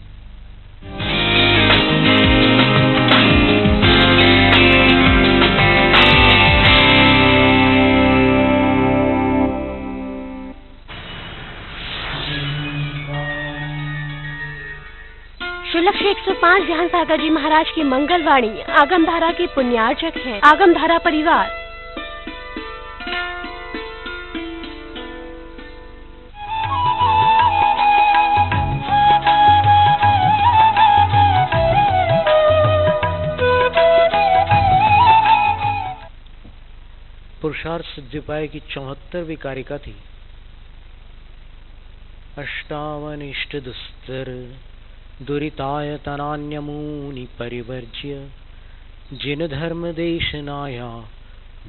Speaker 12: श्रीलक्ष्मी 105 ध्यान सागर जी महाराज की मंगलवाणी आगमधारा के पुण्यार्चक हैं आगमधारा परिवार।
Speaker 13: पुरुषार्थ सिद्धिपाय की 74वीं कारिका थी। अष्टावन इष्ट दुस्तर दुरिताय तनान्यमूनि परिवर्ज्य जिन धर्म देशनाया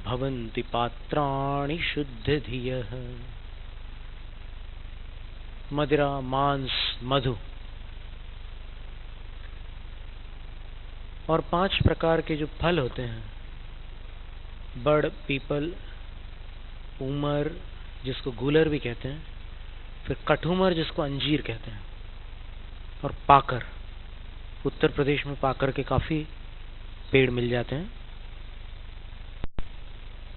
Speaker 13: भवन्ति पात्राणि शुद्ध धियः। मदिरा, मांस, मधु और 5 प्रकार के जो फल होते हैं, बड़, पीपल, उमर जिसको गूलर भी कहते हैं, फिर कठुमर जिसको अंजीर कहते हैं, और पाकर। उत्तर प्रदेश में पाकर के काफी पेड़ मिल जाते हैं।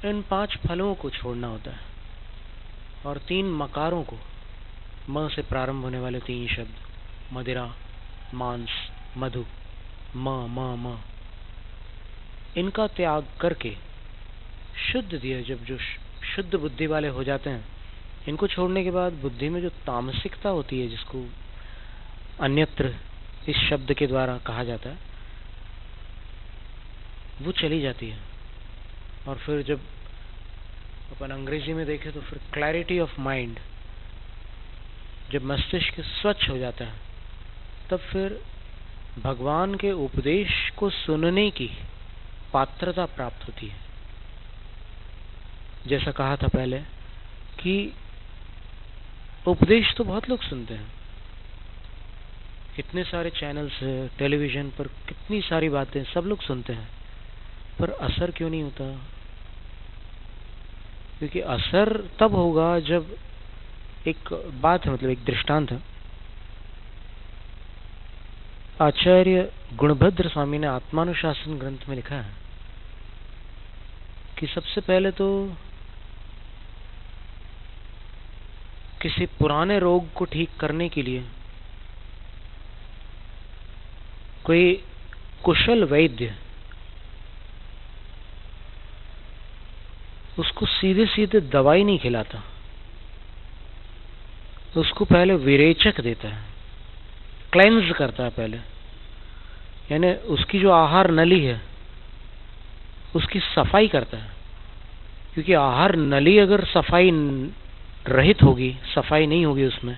Speaker 13: इन 5 फलों को छोड़ना होता है और 3 मकारों को, म से प्रारंभ होने वाले 3 शब्द, मदिरा, मांस, मधु, म, इनका त्याग करके शुद्ध दिया, जब जो शुद्ध बुद्धि वाले हो जाते हैं, इनको छोड़ने के बाद बुद्धि में जो तामसिकता होती है, जिसको अन्यत्र इस शब्द के द्वारा कहा जाता है, वो चली जाती है। और फिर जब अपन अंग्रेजी में देखें तो फिर क्लैरिटी ऑफ माइंड, जब मस्तिष्क स्वच्छ हो जाता है, तब फिर भगवान के उपदेश को सुनने की पात्रता प्राप्त होती है। जैसा कहा था पहले कि उपदेश तो बहुत लोग सुनते हैं, कितने सारे चैनल्स है, टेलीविजन पर कितनी सारी बातें सब लोग सुनते हैं, पर असर क्यों नहीं होता? क्योंकि असर तब होगा जब एक बात है, मतलब एक दृष्टांत है। आचार्य गुणभद्र स्वामी ने आत्मानुशासन ग्रंथ में लिखा है कि सबसे पहले तो किसी पुराने रोग को ठीक करने के लिए कोई कुशल वैद्य उसको सीधे सीधे दवाई नहीं खिलाता, उसको पहले विरेचक देता है, क्लेंज करता है पहले, यानी उसकी जो आहार नली है उसकी सफाई करता है। क्योंकि आहार नली अगर सफाई रहित होगी, सफाई नहीं होगी उसमें,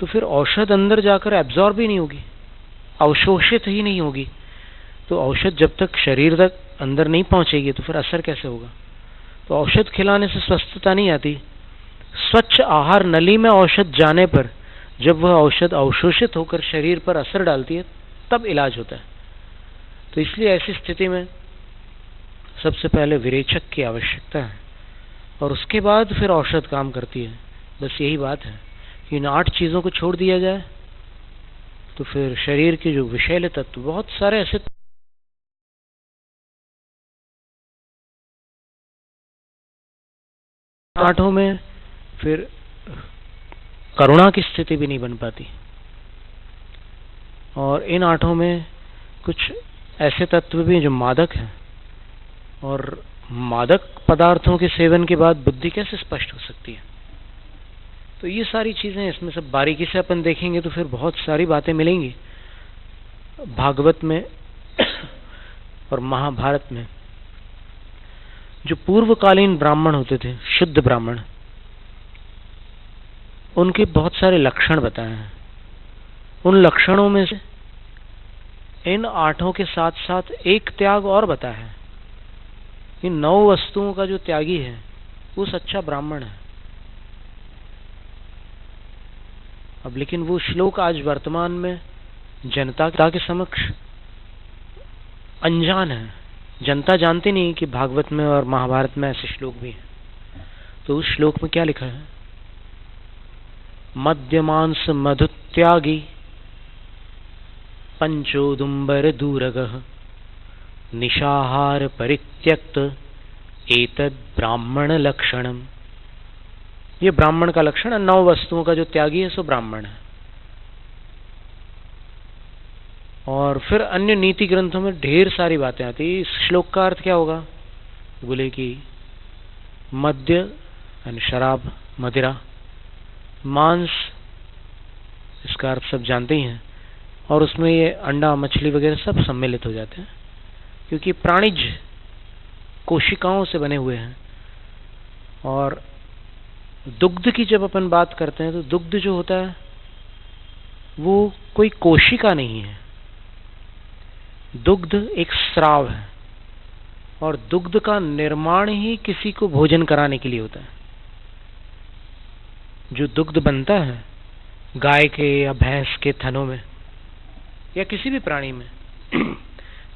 Speaker 13: तो फिर औषध अंदर जाकर एब्जॉर्ब ही नहीं होगी, अवशोषित ही नहीं होगी। तो औषध जब तक शरीर तक अंदर नहीं पहुंचेगी तो फिर असर कैसे होगा? तो औषध खिलाने से स्वस्थता नहीं आती। स्वच्छ आहार नली में औषध जाने पर जब वह औषध अवशोषित होकर शरीर पर असर डालती है तब इलाज होता है। तो इसलिए ऐसी स्थिति में सबसे पहले विरेचक की आवश्यकता है और उसके बाद फिर औषध काम करती है। बस यही बात है कि इन 8 चीजों को छोड़ दिया जाए तो फिर शरीर के जो विषैले तत्व, बहुत सारे ऐसे आठों में फिर करुणा की स्थिति भी नहीं बन पाती। और इन 8 में कुछ ऐसे तत्व भी जो मादक हैं, और मादक पदार्थों के सेवन के बाद बुद्धि कैसे स्पष्ट हो सकती है? तो ये सारी चीजें इसमें सब बारीकी से अपन देखेंगे तो फिर बहुत सारी बातें मिलेंगी। भागवत में और महाभारत में जो पूर्वकालीन ब्राह्मण होते थे, शुद्ध ब्राह्मण, उनके बहुत सारे लक्षण बताए हैं। उन लक्षणों में से इन 8 के साथ साथ एक त्याग और बताया है। इन 9 वस्तुओं का जो त्यागी है वो सच्चा ब्राह्मण है। अब लेकिन वो श्लोक आज वर्तमान में जनता के समक्ष अनजान है। जनता जानती नहीं कि भागवत में और महाभारत में ऐसे श्लोक भी हैं। तो उस श्लोक में क्या लिखा है? मद्यमांस मधुत्यागी पंचोदुम्बर दूरगः निशाहार परित्यक्त एतद ब्राह्मण लक्षणम। ये ब्राह्मण का लक्षण है। 9 वस्तुओं का जो त्यागी है सो ब्राह्मण है। और फिर अन्य नीति ग्रंथों में ढेर सारी बातें आती है। इस श्लोक का अर्थ क्या होगा? बोले कि मद्य यानी शराब, मदिरा, मांस, इसका अर्थ सब जानते ही हैं। और उसमें ये अंडा, मछली वगैरह सब सम्मिलित हो जाते हैं, क्योंकि प्राणिज कोशिकाओं से बने हुए हैं। और दुग्ध की जब अपन बात करते हैं तो दुग्ध जो होता है वो कोई कोशिका नहीं है। दुग्ध एक स्राव है और दुग्ध का निर्माण ही किसी को भोजन कराने के लिए होता है। जो दुग्ध बनता है गाय के या भैंस के थनों में या किसी भी प्राणी में,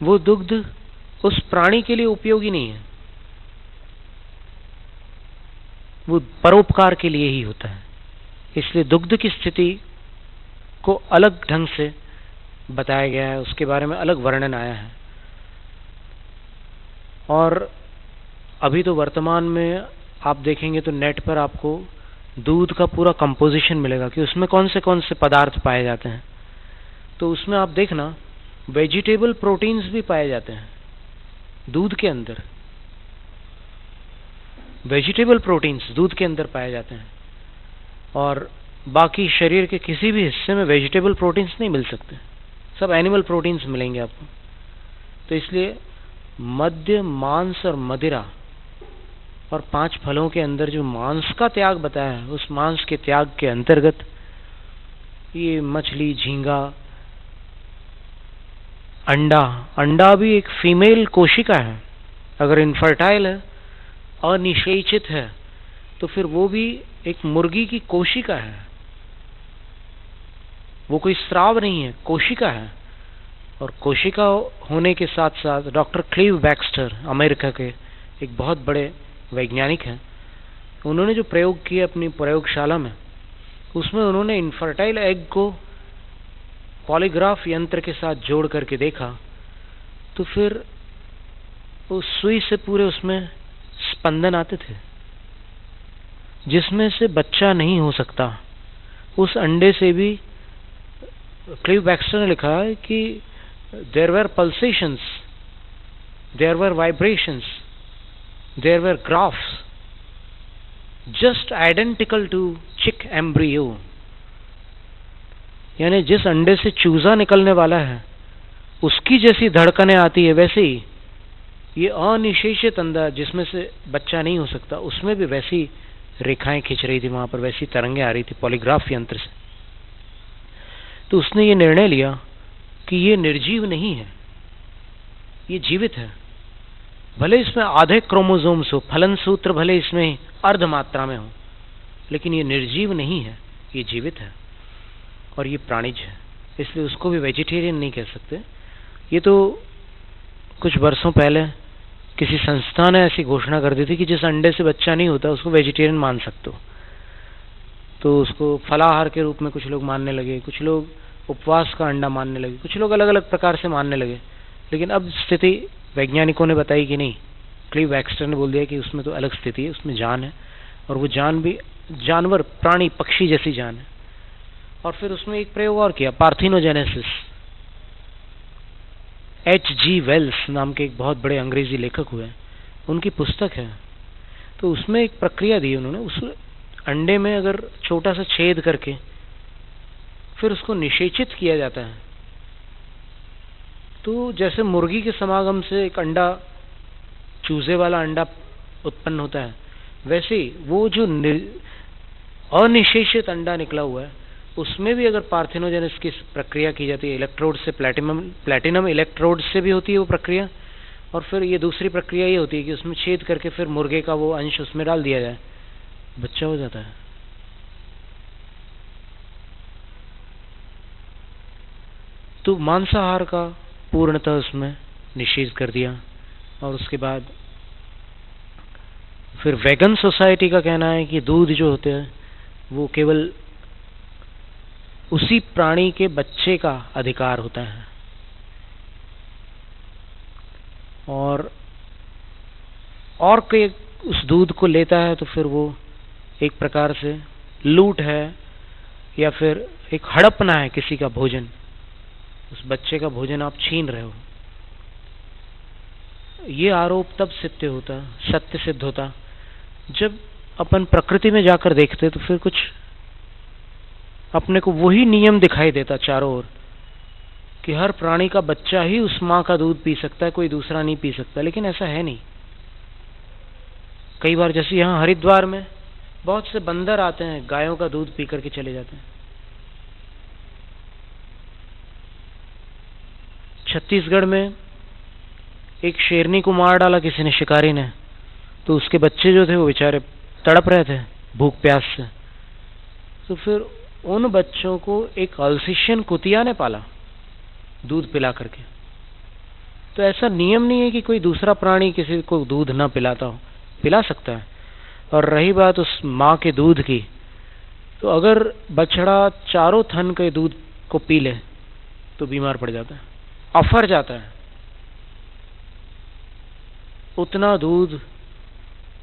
Speaker 13: वो दुग्ध उस प्राणी के लिए उपयोगी नहीं है, वो परोपकार के लिए ही होता है। इसलिए दुग्ध की स्थिति को अलग ढंग से बताया गया है, उसके बारे में अलग वर्णन आया है। और अभी तो वर्तमान में आप देखेंगे तो नेट पर आपको दूध का पूरा कंपोजिशन मिलेगा कि उसमें कौन से पदार्थ पाए जाते हैं। तो उसमें आप देखना वेजिटेबल प्रोटीन्स भी पाए जाते हैं दूध के अंदर। वेजिटेबल प्रोटीन्स दूध के अंदर पाए जाते हैं और बाकी शरीर के किसी भी हिस्से में वेजिटेबल प्रोटीन्स नहीं मिल सकते, सब एनिमल प्रोटीन्स मिलेंगे आपको। तो इसलिए मद्य, मांस और मदिरा और 5 फलों के अंदर जो मांस का त्याग बताया है, उस मांस के त्याग के अंतर्गत ये मछली, झींगा, अंडा भी एक फीमेल कोशिका है। अगर इनफर्टाइल है, अनिषेचित है, तो फिर वो भी एक मुर्गी की कोशिका है, वो कोई स्राव नहीं है, कोशिका है। और कोशिका होने के साथ साथ डॉक्टर क्लीव बैक्स्टर, अमेरिका के एक बहुत बड़े वैज्ञानिक हैं, उन्होंने जो प्रयोग किए अपनी प्रयोगशाला में, उसमें उन्होंने इनफर्टाइल एग को पॉलीग्राफ यंत्र के साथ जोड़ करके देखा, तो फिर उस सुई से पूरे उसमें स्पंदन आते थे जिसमें से बच्चा नहीं हो सकता। उस अंडे से भी क्लीव बैक्स्टर ने लिखा है कि there were pulsations, there were vibrations, there were graphs just identical to chick embryo. यानी जिस अंडे से चूजा निकलने वाला है उसकी जैसी धड़कनें आती है, वैसे ही ये अनिषेचित अंडा जिसमें से बच्चा नहीं हो सकता, उसमें भी वैसी रेखाएं खिंच रही थी, वहां पर वैसी तरंगें आ रही थी पॉलीग्राफ यंत्र से। तो उसने ये निर्णय लिया कि ये निर्जीव नहीं है, ये जीवित है। भले इसमें आधे क्रोमोसोम्स हो, फलन सूत्र भले इसमें अर्ध मात्रा में हो, लेकिन ये निर्जीव नहीं है, ये जीवित है और ये प्राणिज है, इसलिए उसको भी वेजिटेरियन नहीं कह सकते। ये तो कुछ वर्षों पहले किसी संस्था ने ऐसी घोषणा कर दी थी कि जिस अंडे से बच्चा नहीं होता उसको वेजिटेरियन मान सकते हो। तो उसको फलाहार के रूप में कुछ लोग मानने लगे, कुछ लोग उपवास का अंडा मानने लगे, कुछ लोग अलग अलग प्रकार से मानने लगे। लेकिन अब स्थिति वैज्ञानिकों ने बताई कि नहीं, क्लीव बैक्स्टर ने बोल दिया कि उसमें तो अलग स्थिति है, उसमें जान है, और वो जान भी जानवर, प्राणी, पक्षी जैसी जान है। और फिर उसमें एक प्रयोग और किया, पार्थिनोजेनेसिस। H.G. वेल्स नाम के एक बहुत बड़े अंग्रेजी लेखक हुए, उनकी पुस्तक है। तो उसमें एक प्रक्रिया दी उन्होंने, उस अंडे में अगर छोटा सा छेद करके फिर उसको निषेचित किया जाता है, तो जैसे मुर्गी के समागम से एक अंडा, चूजे वाला अंडा उत्पन्न होता है, वैसे ही वो जो अनिषेचित अंडा निकला हुआ है, उसमें भी अगर पार्थिनोजेनेसिस की प्रक्रिया की जाती है, इलेक्ट्रोड से प्लैटिनम इलेक्ट्रोड से भी होती है वो प्रक्रिया, और फिर ये दूसरी प्रक्रिया ये होती है कि उसमें छेद करके फिर मुर्गे का वो अंश उसमें डाल दिया जाए, बच्चा हो जाता है। तो मांसाहार का पूर्णतः उसमें निषेध कर दिया। और उसके बाद फिर वेगन सोसाइटी का कहना है कि दूध जो होते हैं वो केवल उसी प्राणी के बच्चे का अधिकार होता है, और कोई उस दूध को लेता है तो फिर वो एक प्रकार से लूट है या फिर एक हड़पना है किसी का भोजन, उस बच्चे का भोजन आप छीन रहे हो। ये आरोप तब सत्य सिद्ध होता जब अपन प्रकृति में जाकर देखते, तो फिर कुछ अपने को वही नियम दिखाई देता चारों ओर कि हर प्राणी का बच्चा ही उस माँ का दूध पी सकता है, कोई दूसरा नहीं पी सकता। लेकिन ऐसा है नहीं। कई बार जैसे यहाँ हरिद्वार में बहुत से बंदर आते हैं, गायों का दूध पी करके चले जाते हैं। छत्तीसगढ़ में एक शेरनी को मार डाला किसी ने, शिकारी ने, तो उसके बच्चे जो थे वो बेचारे तड़प रहे थे भूख प्यास से। तो फिर उन बच्चों को एक अल्सेशियन कुतिया ने पाला दूध पिला करके। तो ऐसा नियम नहीं है कि कोई दूसरा प्राणी किसी को दूध ना पिलाता हो, पिला सकता है। और रही बात उस माँ के दूध की, तो अगर बछड़ा चारों थन के दूध को पी ले तो बीमार पड़ जाता है, अफर जाता है। उतना दूध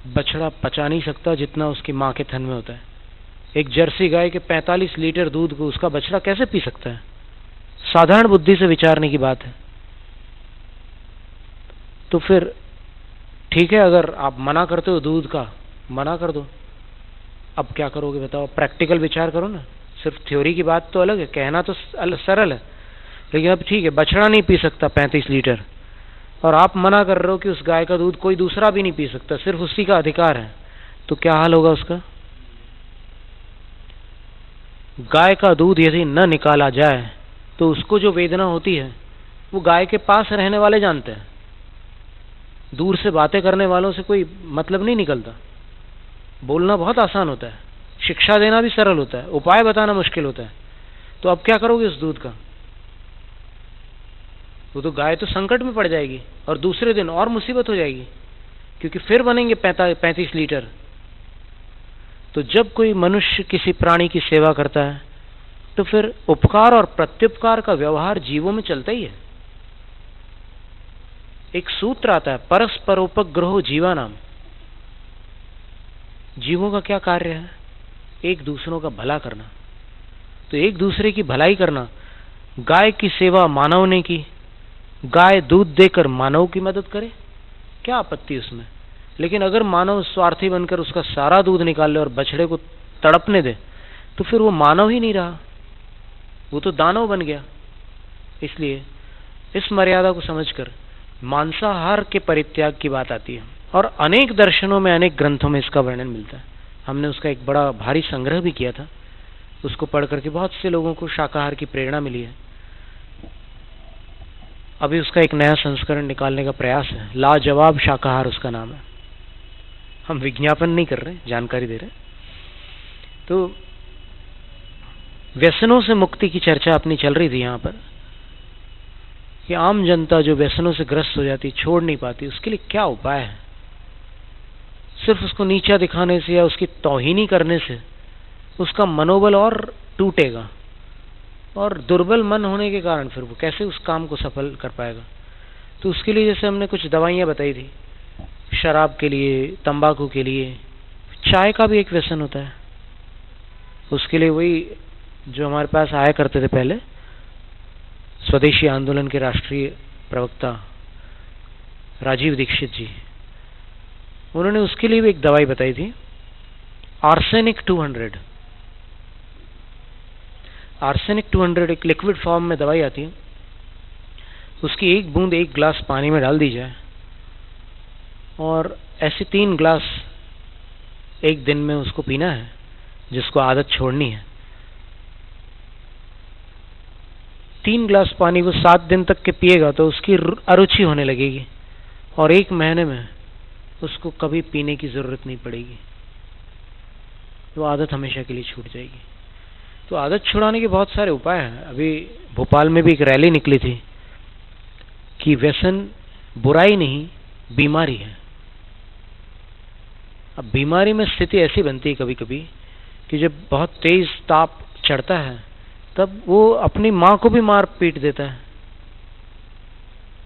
Speaker 13: बछड़ा पचा नहीं सकता जितना उसकी माँ के थन में होता है। एक जर्सी गाय के 45 लीटर दूध को उसका बछड़ा कैसे पी सकता है? साधारण बुद्धि से विचारने की बात है। तो फिर ठीक है, अगर आप मना करते हो दूध का, मना कर दो। अब क्या करोगे बताओ? प्रैक्टिकल विचार करो ना। सिर्फ थ्योरी की बात तो अलग है, कहना तो सरल है, लेकिन अब ठीक है, बछड़ा नहीं पी सकता 35 लीटर, और आप मना कर रहे हो कि उस गाय का दूध कोई दूसरा भी नहीं पी सकता, सिर्फ उसी का अधिकार है, तो क्या हाल होगा उसका? गाय का दूध यदि न निकाला जाए तो उसको जो वेदना होती है वो गाय के पास रहने वाले जानते हैं। दूर से बातें करने वालों से कोई मतलब नहीं निकलता। बोलना बहुत आसान होता है, शिक्षा देना भी सरल होता है, उपाय बताना मुश्किल होता है। तो अब क्या करोगे उस दूध का? वो तो गाय तो संकट में पड़ जाएगी और दूसरे दिन और मुसीबत हो जाएगी, क्योंकि फिर बनेंगे 35 लीटर। तो जब कोई मनुष्य किसी प्राणी की सेवा करता है तो फिर उपकार और प्रत्युपकार का व्यवहार जीवों में चलता ही है। एक सूत्र आता है, परस्परोपग्रहो जीवानाम। जीवों का क्या कार्य है? एक दूसरों का भला करना। तो एक दूसरे की भलाई करना। गाय की सेवा मानव ने की, गाय दूध देकर मानव की मदद करे, क्या आपत्ति उसमें? लेकिन अगर मानव स्वार्थी बनकर उसका सारा दूध निकाल ले और बछड़े को तड़पने दे, तो फिर वो मानव ही नहीं रहा, वो तो दानव बन गया। इसलिए इस मर्यादा को समझकर मांसाहार के परित्याग की बात आती है, और अनेक दर्शनों में, अनेक ग्रंथों में इसका वर्णन मिलता है। हमने उसका एक बड़ा भारी संग्रह भी किया था, उसको पढ़ करके बहुत से लोगों को शाकाहार की प्रेरणा मिली है। अभी उसका एक नया संस्करण निकालने का प्रयास है, लाजवाब शाकाहार उसका नाम है। हम विज्ञापन नहीं कर रहे, जानकारी दे रहे। तो व्यसनों से मुक्ति की चर्चा अपनी चल रही थी यहाँ पर, कि आम जनता जो व्यसनों से ग्रस्त हो जाती, छोड़ नहीं पाती, उसके लिए क्या उपाय है? सिर्फ उसको नीचा दिखाने से या उसकी तौहीनी करने से उसका मनोबल और टूटेगा, और दुर्बल मन होने के कारण फिर वो कैसे उस काम को सफल कर पाएगा? तो उसके लिए जैसे हमने कुछ दवाइयाँ बताई थी, शराब के लिए, तंबाकू के लिए, चाय का भी एक व्यसन होता है। उसके लिए वही जो हमारे पास आया करते थे पहले, स्वदेशी आंदोलन के राष्ट्रीय प्रवक्ता राजीव दीक्षित जी, उन्होंने उसके लिए भी एक दवाई बताई थी, आर्सेनिक 200। आर्सेनिक 200 एक लिक्विड फॉर्म में दवाई आती है। उसकी एक बूंद 1 गिलास पानी में डाल दी जाए, और ऐसे 3 गिलास एक दिन में उसको पीना है, जिसको आदत छोड़नी है। 3 गिलास पानी वो 7 दिन तक के पिएगा तो उसकी अरुचि होने लगेगी, और 1 महीने में उसको कभी पीने की जरूरत नहीं पड़ेगी। वो आदत हमेशा के लिए छूट जाएगी। तो आदत छुड़ाने के बहुत सारे उपाय हैं। अभी भोपाल में भी एक रैली निकली थी कि व्यसन बुराई नहीं, बीमारी है। अब बीमारी में स्थिति ऐसी बनती है कभी कभी कि जब बहुत तेज ताप चढ़ता है तब वो अपनी माँ को भी मार पीट देता है।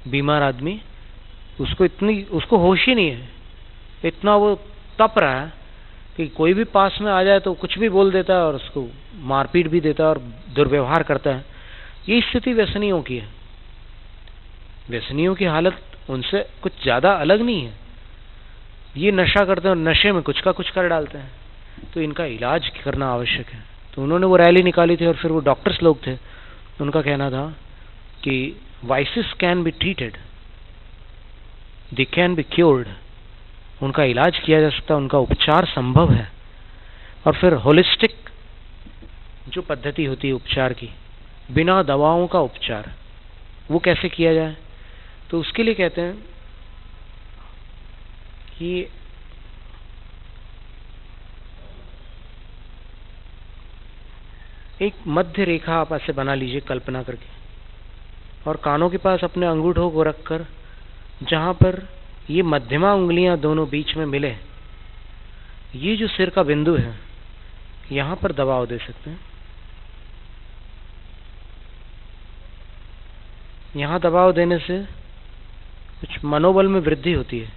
Speaker 13: बीमार आदमी, उसको होश ही नहीं है, इतना वो तप रहा है कि कोई भी पास में आ जाए तो कुछ भी बोल देता है और उसको मारपीट भी देता है और दुर्व्यवहार करता है। ये स्थिति व्यसनियों की है। व्यसनियों की हालत उनसे कुछ ज्यादा अलग नहीं है। ये नशा करते हैं और नशे में कुछ का कुछ कर डालते हैं, तो इनका इलाज करना आवश्यक है। तो उन्होंने वो रैली निकाली थी, और फिर वो डॉक्टर्स लोग थे, उनका कहना था कि vices can be treated, they can be cured. उनका इलाज किया जा सकता है, उनका उपचार संभव है। और फिर होलिस्टिक जो पद्धति होती है उपचार की, बिना दवाओं का उपचार, वो कैसे किया जाए? तो उसके लिए कहते हैं कि एक मध्य रेखा आप ऐसे बना लीजिए कल्पना करके, और कानों के पास अपने अंगूठों को रखकर जहां पर ये मध्यमा उंगलियां दोनों बीच में मिले, ये जो सिर का बिंदु है, यहां पर दबाव दे सकते हैं। यहां दबाव देने से कुछ मनोबल में वृद्धि होती है,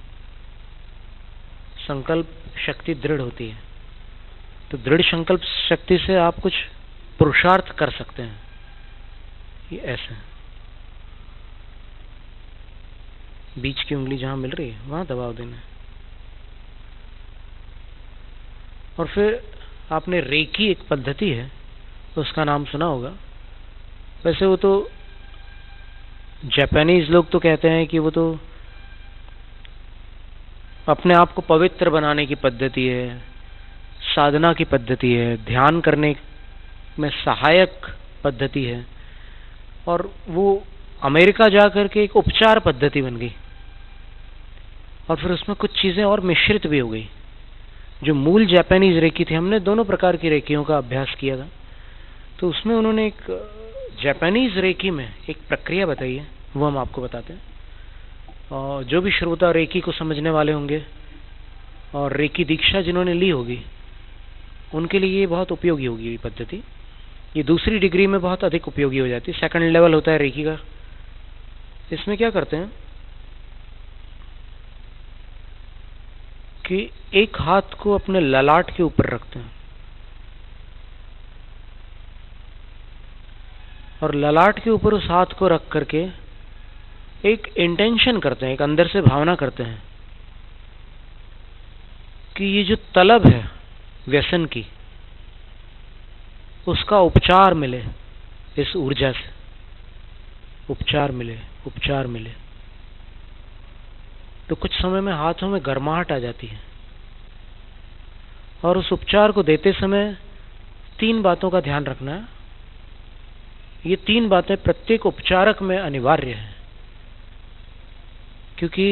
Speaker 13: संकल्प शक्ति दृढ़ होती है। तो दृढ़ संकल्प शक्ति से आप कुछ पुरुषार्थ कर सकते हैं। ये ऐसे, बीच की उंगली जहां मिल रही है वहां दबाव देना है। और फिर आपने रेकी एक पद्धति है, उसका नाम सुना होगा। वैसे वो तो जापानीज लोग तो कहते हैं कि वो तो अपने आप को पवित्र बनाने की पद्धति है, साधना की पद्धति है, ध्यान करने में सहायक पद्धति है, और वो अमेरिका जाकर के एक उपचार पद्धति बन गई। और फिर उसमें कुछ चीजें और मिश्रित भी हो गई। जो मूल जापानीज रेकी थी, हमने दोनों प्रकार की रेकियों का अभ्यास किया था, तो उसमें उन्होंने एक जापानीज रेकी में एक प्रक्रिया बताई है, वो हम आपको बताते हैं। और जो भी श्रोता रेकी को समझने वाले होंगे और रेकी दीक्षा जिन्होंने ली होगी, उनके लिए ये बहुत उपयोगी होगी ये पद्धति। ये दूसरी डिग्री में बहुत अधिक उपयोगी हो जाती है, सेकंड लेवल होता है रेकी का। इसमें क्या करते हैं कि एक हाथ को अपने ललाट के ऊपर रखते हैं और ललाट के ऊपर उस हाथ को रख करके एक इंटेंशन करते हैं, एक अंदर से भावना करते हैं कि ये जो तलब है व्यसन की, उसका उपचार मिले, इस ऊर्जा से उपचार मिले, उपचार मिले। तो कुछ समय में हाथों में गर्माहट आ जाती है। और उस उपचार को देते समय 3 बातों का ध्यान रखना है। ये 3 बातें प्रत्येक उपचारक में अनिवार्य है, क्योंकि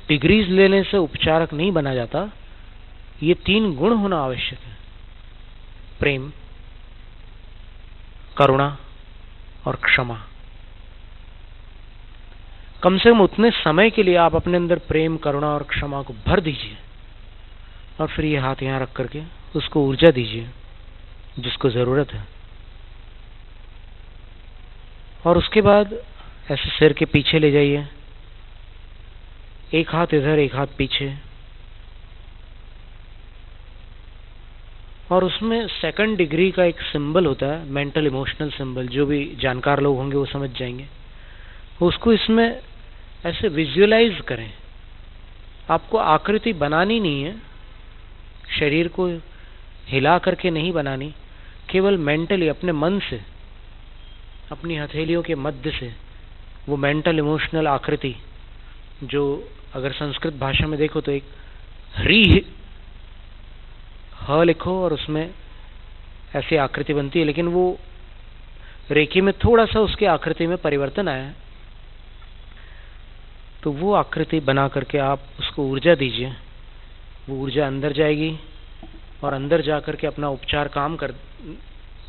Speaker 13: डिग्रीज लेने से उपचारक नहीं बना जाता। ये 3 गुण होना आवश्यक है: प्रेम, करुणा और क्षमा। कम से कम उतने समय के लिए आप अपने अंदर प्रेम, करुणा और क्षमा को भर दीजिए, और फिर ये हाथ यहां रख करके उसको ऊर्जा दीजिए जिसको जरूरत है। और उसके बाद ऐसे सिर के पीछे ले जाइए, एक हाथ इधर, एक हाथ पीछे, और उसमें सेकंड डिग्री का एक सिंबल होता है, मेंटल इमोशनल सिंबल, जो भी जानकार लोग होंगे वो समझ जाएंगे। उसको इसमें ऐसे विजुअलाइज करें। आपको आकृति बनानी नहीं है, शरीर को हिला करके नहीं बनानी, केवल मेंटली अपने मन से, अपनी हथेलियों के मध्य से वो मेंटल इमोशनल आकृति, जो अगर संस्कृत भाषा में देखो तो एक ह्री ह लिखो और उसमें ऐसी आकृति बनती है, लेकिन वो रेकी में थोड़ा सा उसके आकृति में परिवर्तन आया है। तो वो आकृति बना करके आप उसको ऊर्जा दीजिए। वो ऊर्जा अंदर जाएगी और अंदर जा करके अपना उपचार काम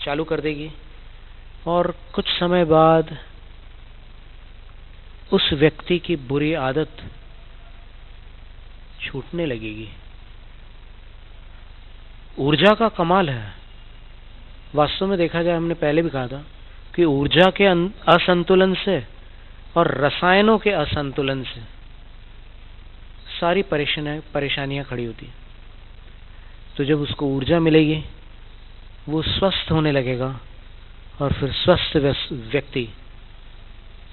Speaker 13: चालू कर देगी, और कुछ समय बाद उस व्यक्ति की बुरी आदत छूटने लगेगी। ऊर्जा का कमाल है। वास्तव में देखा जाए, हमने पहले भी कहा था कि ऊर्जा के असंतुलन से और रसायनों के असंतुलन से सारी परेशानियां खड़ी होती हैं। तो जब उसको ऊर्जा मिलेगी, वो स्वस्थ होने लगेगा, और फिर स्वस्थ व्यक्ति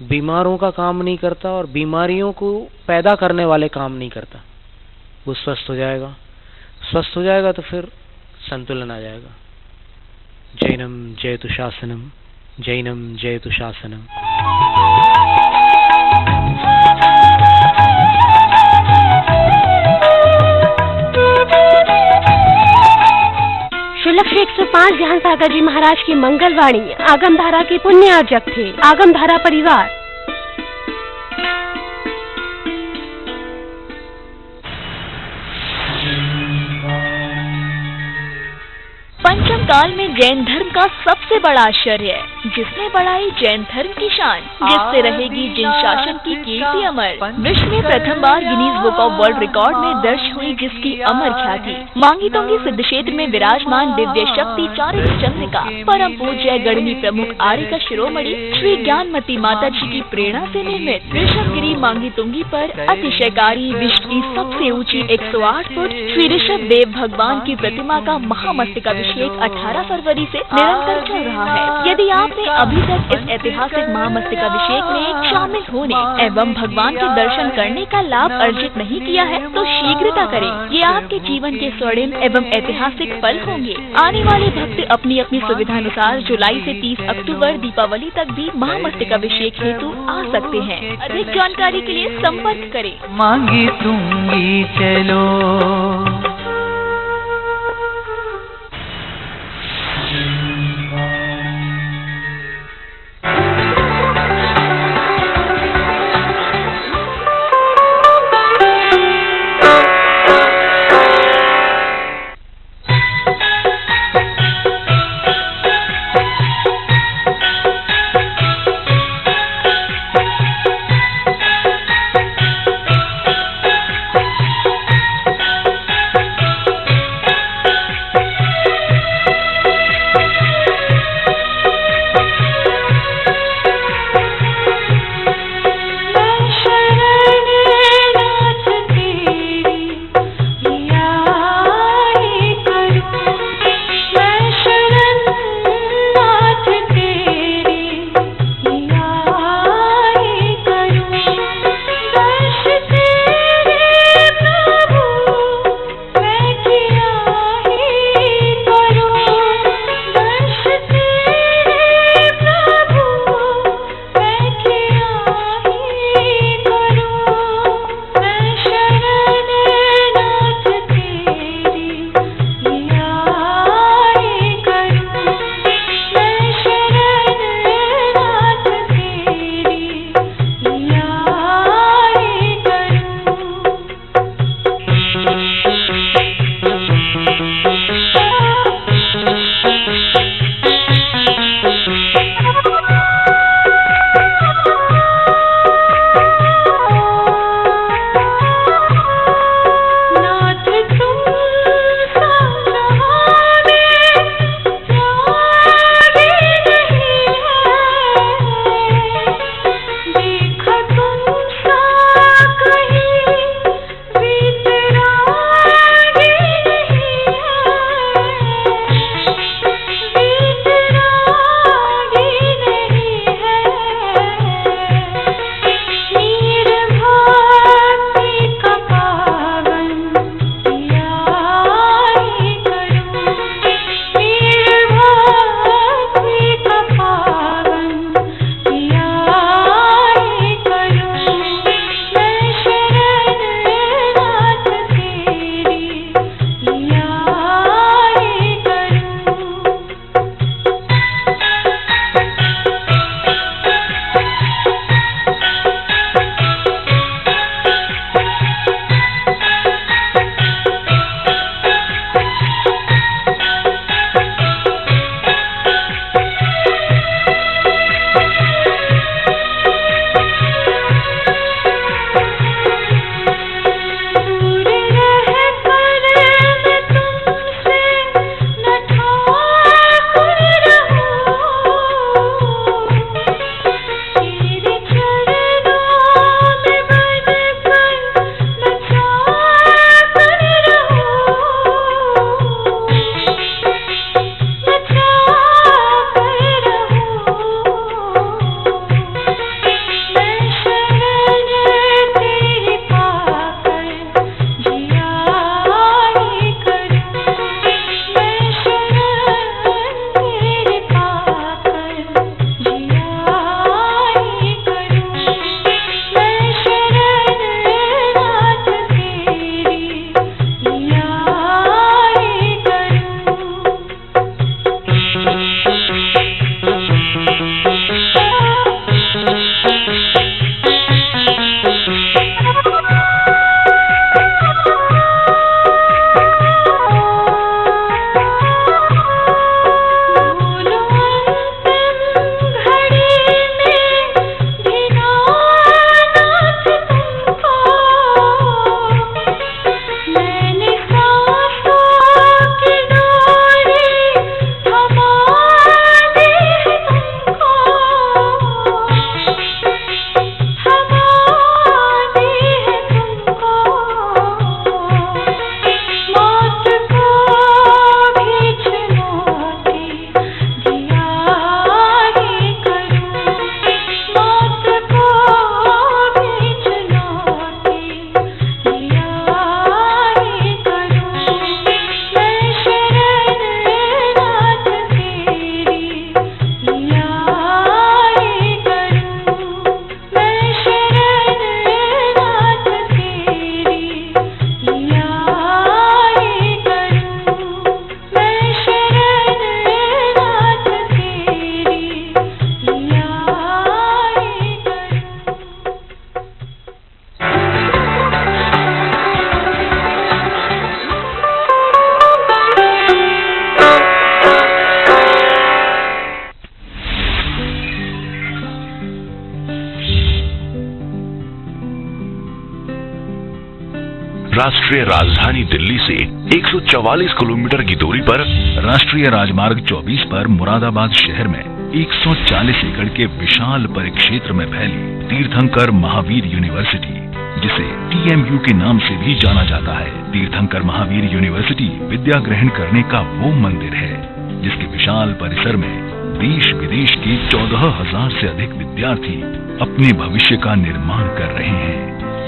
Speaker 13: बीमारों का काम नहीं करता और बीमारियों को पैदा करने वाले काम नहीं करता। वो स्वस्थ हो जाएगा। स्वस्थ हो जाएगा तो फिर संतुलन आ जाएगा। जैनम जयतु शासनम, जैनम जयतु शासनम।
Speaker 12: श्री 105 ध्यान सागर जी महाराज की मंगलवाणी आगमधारा के पुण्यार्जक थे आगमधारा परिवार।
Speaker 2: पंचम काल में जैन धर्म का सबसे बड़ा आश्चर्य है, जिसने बढ़ाई जैन धर्म की शान, जिससे रहेगी जिन शासन की कीर्ति अमर। विश्व में प्रथम बार Guinness Book of World Record में दर्ज हुई जिसकी अमर ख्याति। मांगीतोंगी सिद्ध क्षेत्र में विराजमान दिव्य शक्ति चारिणी चंद्रिका परम पूज्य गणनी प्रमुख आर्य का शिरोमणि श्री ज्ञानमती माता जी की प्रेरणा से निर्मित ऋषभगिरी मांगीतुंगी पर अतिशयकारी विश्व की सबसे ऊंची 108 फुट श्री ऋषभ देव भगवान की प्रतिमा का महामस्तकाभिषेक
Speaker 14: अभिषेक 18 फरवरी से निरंतर चल रहा है। यदि आपने अभी तक इस ऐतिहासिक महामस्तकाभिषेक में शामिल होने एवं भगवान के दर्शन करने का लाभ अर्जित नहीं किया है तो शीघ्रता करें। ये आपके जीवन के स्वर्णिम एवं ऐतिहासिक पल होंगे। आने वाले भक्त अपनी अपनी सुविधानुसार जुलाई से 30 अक्टूबर दीपावली तक भी महामस्तकाभिषेक हेतु आ सकते हैं। अधिक जानकारी के लिए संपर्क करें।
Speaker 7: मांगी दूंगी चलो।
Speaker 11: राष्ट्रीय राजधानी दिल्ली से 144 किलोमीटर की दूरी पर राष्ट्रीय राजमार्ग 24 पर मुरादाबाद शहर में 140 एकड़ के विशाल परिक्षेत्र में फैली तीर्थंकर महावीर यूनिवर्सिटी, जिसे TMU के नाम से भी जाना जाता है। तीर्थंकर महावीर यूनिवर्सिटी विद्या ग्रहण करने का वो मंदिर है जिसके विशाल परिसर में देश विदेश के 14,000 से अधिक विद्यार्थी अपने भविष्य का निर्माण कर रहे हैं,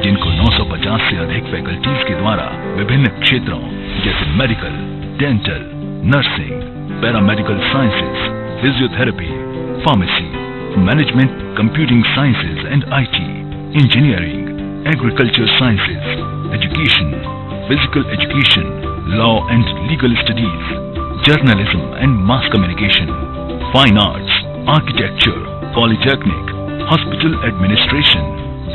Speaker 11: जिनको 950 से अधिक फैकल्टीज के द्वारा विभिन्न क्षेत्रों जैसे medical, dental, nursing, paramedical sciences, physiotherapy, pharmacy, management, computing sciences and IT, engineering, agriculture sciences, education, physical education, law and legal studies, journalism and mass communication, fine arts, architecture, polytechnic, hospital administration,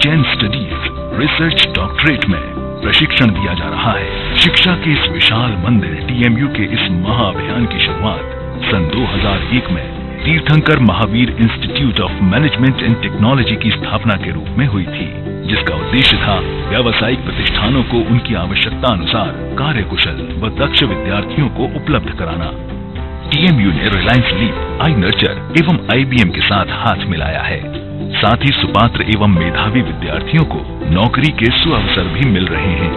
Speaker 11: Jain studies, research doctorate में प्रशिक्षण दिया जा रहा है। शिक्षा के इस विशाल मंदिर TMU के इस महाअभियान की शुरुआत सन 2001 में तीर्थंकर Mahavir institute of management and technology की स्थापना के रूप में हुई थी, जिसका उद्देश्य था व्यावसायिक प्रतिष्ठानों को उनकी आवश्यकता अनुसार कार्यकुशल व दक्ष विद्यार्थियों को उपलब्ध कराना। TMU ने रिलायंस लीप, iNurture एवं IBM के साथ हाथ मिलाया है। साथ ही सुपात्र एवं मेधावी विद्यार्थियों को नौकरी के सुअवसर भी मिल रहे हैं।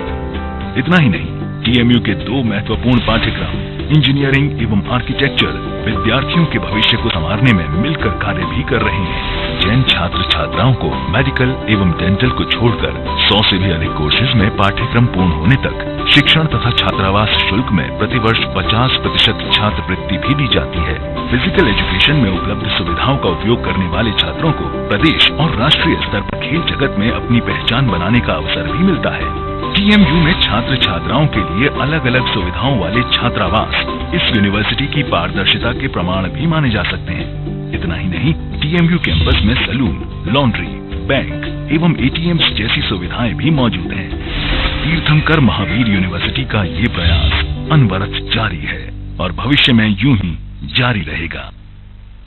Speaker 11: इतना ही नहीं, TMU के 2 महत्वपूर्ण पाठ्यक्रम इंजीनियरिंग एवं आर्किटेक्चर विद्यार्थियों के भविष्य को संवारने में मिलकर कार्य भी कर रहे हैं। जैन छात्र छात्राओं को मेडिकल एवं डेंटल को छोड़कर 100 से भी अधिक कोर्सेज में पाठ्यक्रम पूर्ण होने तक शिक्षण तथा छात्रावास शुल्क में प्रतिवर्ष 50% छात्रवृत्ति भी दी जाती है। फिजिकल एजुकेशन में उपलब्ध सुविधाओं का उपयोग करने वाले छात्रों को प्रदेश और राष्ट्रीय स्तर पर खेल जगत में अपनी पहचान बनाने का अवसर भी मिलता है। TMU में छात्र छात्राओं के लिए अलग अलग सुविधाओं वाले छात्रावास इस यूनिवर्सिटी की पारदर्शिता के प्रमाण भी माने जा सकते हैं। इतना ही नहीं, TMU कैंपस में सलून, लॉन्ड्री, बैंक एवं ATMs जैसी सुविधाएं भी मौजूद हैं। तीर्थंकर महावीर यूनिवर्सिटी का ये प्रयास अनवरत जारी है और भविष्य में यूं ही जारी रहेगा।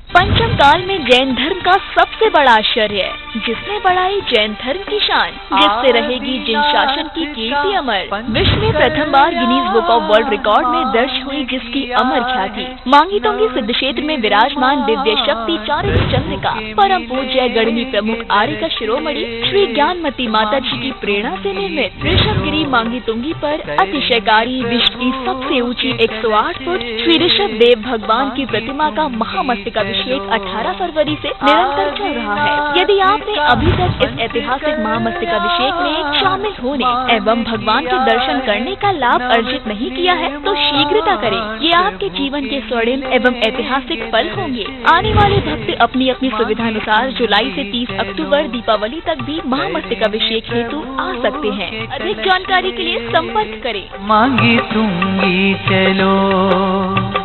Speaker 14: पंचम काल में जैन धर्म का सबसे बड़ा आश्चर्य, जिसने बढ़ाई जैन धर्म की शान, जिससे रहेगी जिन शासन की कीर्ति अमर। विश्व में प्रथम बार Guinness Book of World Record में दर्ज हुई जिसकी अमर ख्याति। मांगीतोंगी सिद्ध क्षेत्र में विराजमान दिव्य शक्ति चारित्र चंद्रिका, परम पूज्य गणनी प्रमुख आर्य का शिरोमणि श्री ज्ञानमती माता जी की प्रेरणा से निर्मित ऋषभगिरी मांगीतुंगी पर अतिशयकारी विश्व की सबसे ऊंची 108 फुट श्री ऋषभ देव भगवान की प्रतिमा का महामस्तकाभिषेक 18 फरवरी से निरंतर चल रहा है। यदि आपने अभी तक इस ऐतिहासिक महामस्तकाभिषेक में शामिल होने एवं भगवान के दर्शन करने का लाभ अर्जित नहीं किया है तो शीघ्रता करें। ये आपके जीवन के स्वर्णिम एवं ऐतिहासिक पल होंगे। आने वाले भक्त अपनी अपनी सुविधानुसार जुलाई से 30 अक्टूबर दीपावली तक भी महामस्तकाभिषेक हेतु आ सकते हैं। अधिक जानकारी के लिए संपर्क करें।
Speaker 7: मांगी तुंगी चलो।